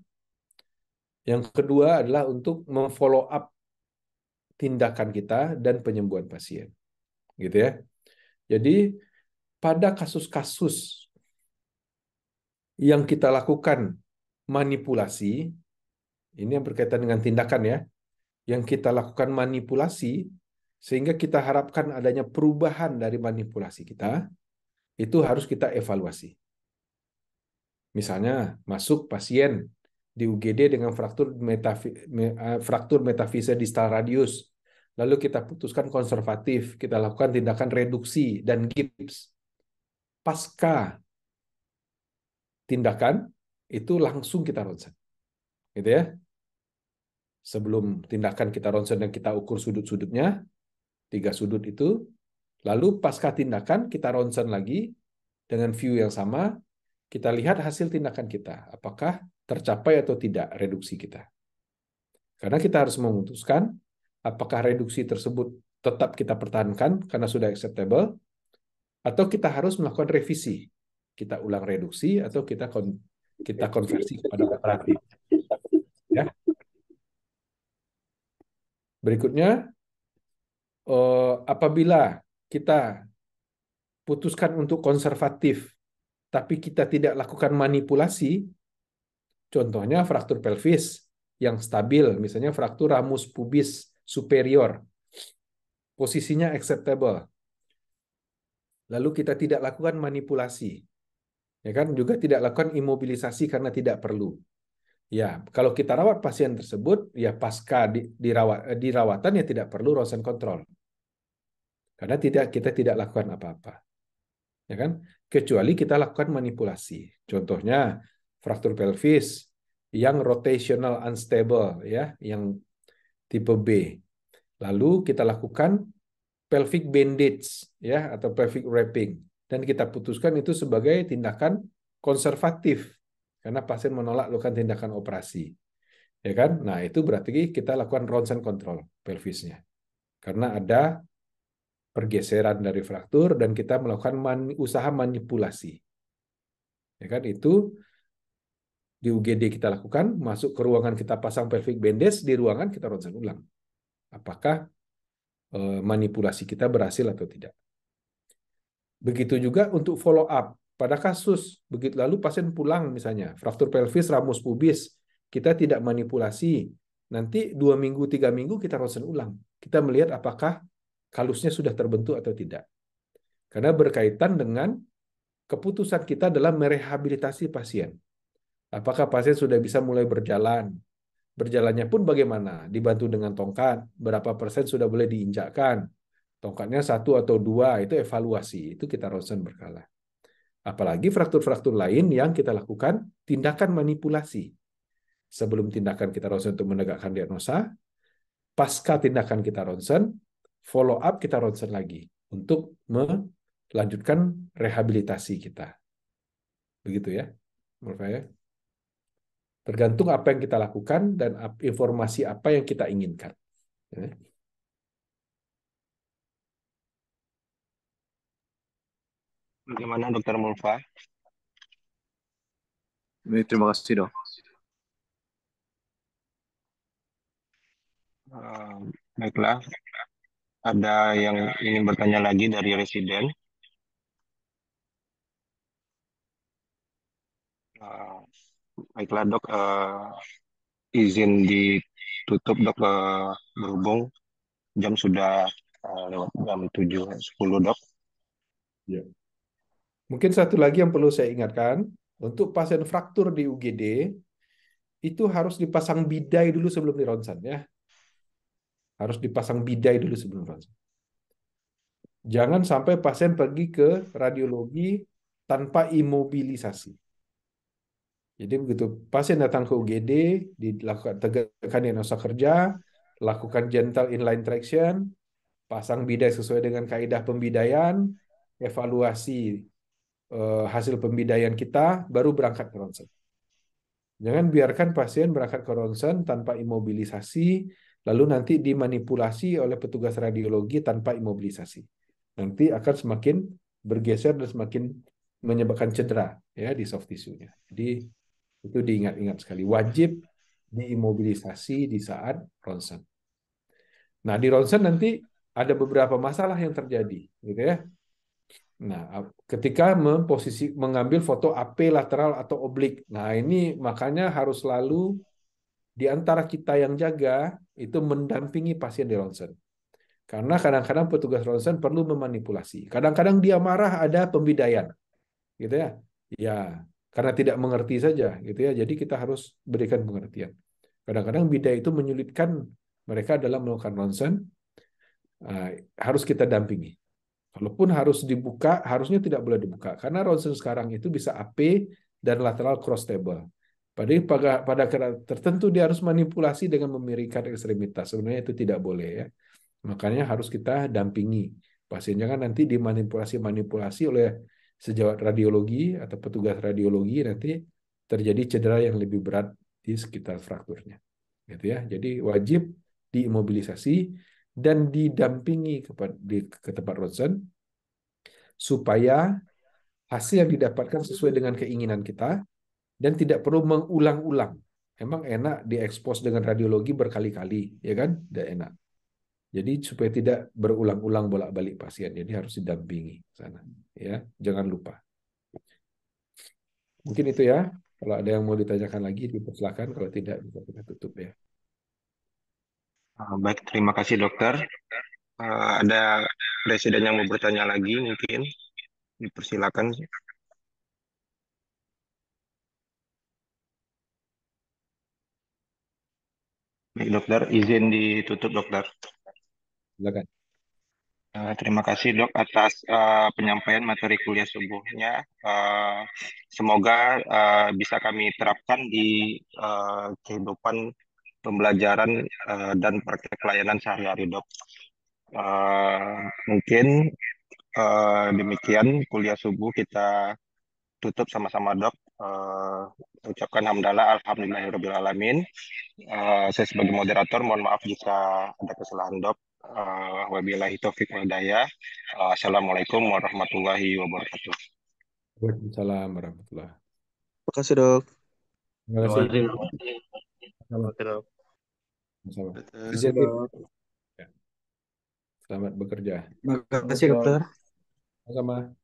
B: Yang kedua adalah untuk memfollow up tindakan kita dan penyembuhan pasien. Gitu ya. Jadi pada kasus-kasus yang kita lakukan manipulasi, ini yang berkaitan dengan tindakan ya, yang kita lakukan manipulasi, sehingga kita harapkan adanya perubahan dari manipulasi kita, itu harus kita evaluasi. Misalnya, masuk pasien di UGD dengan fraktur metafisa distal radius, lalu kita putuskan konservatif, kita lakukan tindakan reduksi dan gips. Pasca tindakan itu langsung kita ronsen, gitu ya. Sebelum tindakan kita ronsen dan kita ukur sudut-sudutnya, 3 sudut itu, lalu pasca tindakan kita ronsen lagi dengan view yang sama, kita lihat hasil tindakan kita, apakah tercapai atau tidak reduksi kita. Karena kita harus memutuskan apakah reduksi tersebut tetap kita pertahankan karena sudah acceptable, atau kita harus melakukan revisi. Kita ulang reduksi atau kita konversi kepada operatif. Ya. Berikutnya, apabila kita putuskan untuk konservatif, tapi kita tidak lakukan manipulasi, contohnya fraktur pelvis yang stabil, misalnya fraktur ramus pubis superior, posisinya acceptable. Lalu kita tidak lakukan manipulasi, ya kan? Juga tidak lakukan imobilisasi karena tidak perlu. Ya, kalau kita rawat pasien tersebut, ya pasca dirawatan ya tidak perlu ronsen kontrol, karena kita tidak lakukan apa-apa, ya kan? Kecuali kita lakukan manipulasi. Contohnya fraktur pelvis yang rotational unstable, ya, yang tipe B. Lalu kita lakukan pelvic bandage, ya, atau pelvic wrapping, dan kita putuskan itu sebagai tindakan konservatif karena pasien menolak lakukan tindakan operasi, ya kan? Nah, itu berarti kita lakukan ronsen kontrol pelvisnya karena ada pergeseran dari fraktur dan kita melakukan usaha manipulasi, ya kan? Itu di UGD kita lakukan, masuk ke ruangan kita pasang pelvic bandage, di ruangan kita ronsen ulang apakah manipulasi kita berhasil atau tidak. Begitu juga untuk follow up. Pada kasus begitu lalu pasien pulang misalnya, fraktur pelvis ramus pubis, kita tidak manipulasi. Nanti 2 minggu, 3 minggu kita ronsen ulang. Kita melihat apakah kalusnya sudah terbentuk atau tidak. Karena berkaitan dengan keputusan kita dalam merehabilitasi pasien. Apakah pasien sudah bisa mulai berjalan? Berjalannya pun bagaimana? Dibantu dengan tongkat, berapa persen sudah boleh diinjakkan? Tongkatnya 1 atau 2, itu evaluasi. Itu kita ronsen berkala. Apalagi fraktur-fraktur lain yang kita lakukan tindakan manipulasi. Sebelum tindakan kita ronsen untuk menegakkan diagnosa, pasca tindakan kita ronsen, follow up kita ronsen lagi untuk melanjutkan rehabilitasi kita. Begitu ya, menurut saya. Tergantung apa yang kita lakukan dan informasi apa yang kita inginkan.
A: Bagaimana Dokter Mulfa?
F: Terima kasih dok.
A: Baiklah, ada yang ingin bertanya lagi dari residen? Baiklah dok, izin ditutup dok, berhubung jam sudah lewat jam 7.10 dok.
B: Ya. Mungkin satu lagi yang perlu saya ingatkan, untuk pasien fraktur di UGD, itu harus dipasang bidai dulu sebelum di ronsen ya. Harus dipasang bidai dulu sebelum ronsen. Jangan sampai pasien pergi ke radiologi tanpa imobilisasi. Jadi begitu pasien datang ke UGD, dilakukan tegakkan diagnosa kerja, lakukan gentle inline traction, pasang bidai sesuai dengan kaidah pembidaian, evaluasi hasil pembidaian kita, baru berangkat ke ronsen. Jangan biarkan pasien berangkat ke ronsen tanpa imobilisasi, lalu nanti dimanipulasi oleh petugas radiologi tanpa imobilisasi. Nanti akan semakin bergeser dan semakin menyebabkan cedera ya di soft tissue-nya. Jadi itu diingat-ingat sekali. Wajib diimobilisasi di saat ronsen. Nah, di ronsen nanti ada beberapa masalah yang terjadi, gitu ya. Nah, ketika mengambil foto AP lateral atau oblik. Nah, ini makanya harus selalu di antara kita yang jaga itu mendampingi pasien di ronsen. Karena kadang-kadang petugas ronsen perlu memanipulasi. Kadang-kadang dia marah ada pembidaian. Gitu ya. Ya, karena tidak mengerti saja gitu ya. Jadi kita harus berikan pengertian. Kadang-kadang bidai itu menyulitkan mereka dalam melakukan ronsen harus kita dampingi. Kalaupun harus dibuka, harusnya tidak boleh dibuka karena ronsen sekarang itu bisa AP dan lateral cross table. Pada tertentu dia harus manipulasi dengan memiringkan ekstremitas. Sebenarnya itu tidak boleh ya. Makanya harus kita dampingi. Pasiennya kan nanti dimanipulasi oleh sejawat radiologi atau petugas radiologi, nanti terjadi cedera yang lebih berat di sekitar frakturnya. Gitu ya. Jadi wajib diimobilisasi dan didampingi ke tempat ronsen supaya hasil yang didapatkan sesuai dengan keinginan kita dan tidak perlu mengulang-ulang. Emang enak diekspos dengan radiologi berkali-kali, ya kan? Tidak enak. Jadi supaya tidak berulang-ulang bolak-balik pasien, jadi harus didampingi sana, ya. Jangan lupa. Mungkin itu ya. Kalau ada yang mau ditanyakan lagi, dipersilakan. Kalau tidak, bisa kita tutup ya.
A: Baik, terima kasih dokter. Ada presiden yang mau bertanya lagi mungkin, dipersilakan. Baik dokter, izin ditutup dokter.
B: Silakan.
A: Terima kasih dok atas penyampaian materi kuliah subuhnya. Semoga bisa kami terapkan di kehidupan pembelajaran dan praktek pelayanan sehari-hari dok. Mungkin demikian kuliah subuh kita tutup sama-sama dok. Ucapkan hamdalah alhamdulillahirobbilalamin. Saya sebagai moderator mohon maaf jika ada kesalahan dok. Wabillahi taufiq wal hidayah. Assalamualaikum warahmatullahi wabarakatuh.
B: Waalaikumsalam warahmatullahi.
C: Terima kasih dok.
B: Terima
E: Terima
B: kasih.
E: kasih.
B: Sama.
E: Oke, Dok.
B: Sama.
C: Terima
B: Izin,
C: kasih
B: Tip.
C: dok.
B: Ya. Selamat bekerja.
G: Terima kasih dokter.
B: Sama.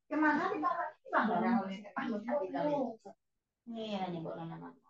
H: Kemana dibawa? Bang, ini hanya buat nama.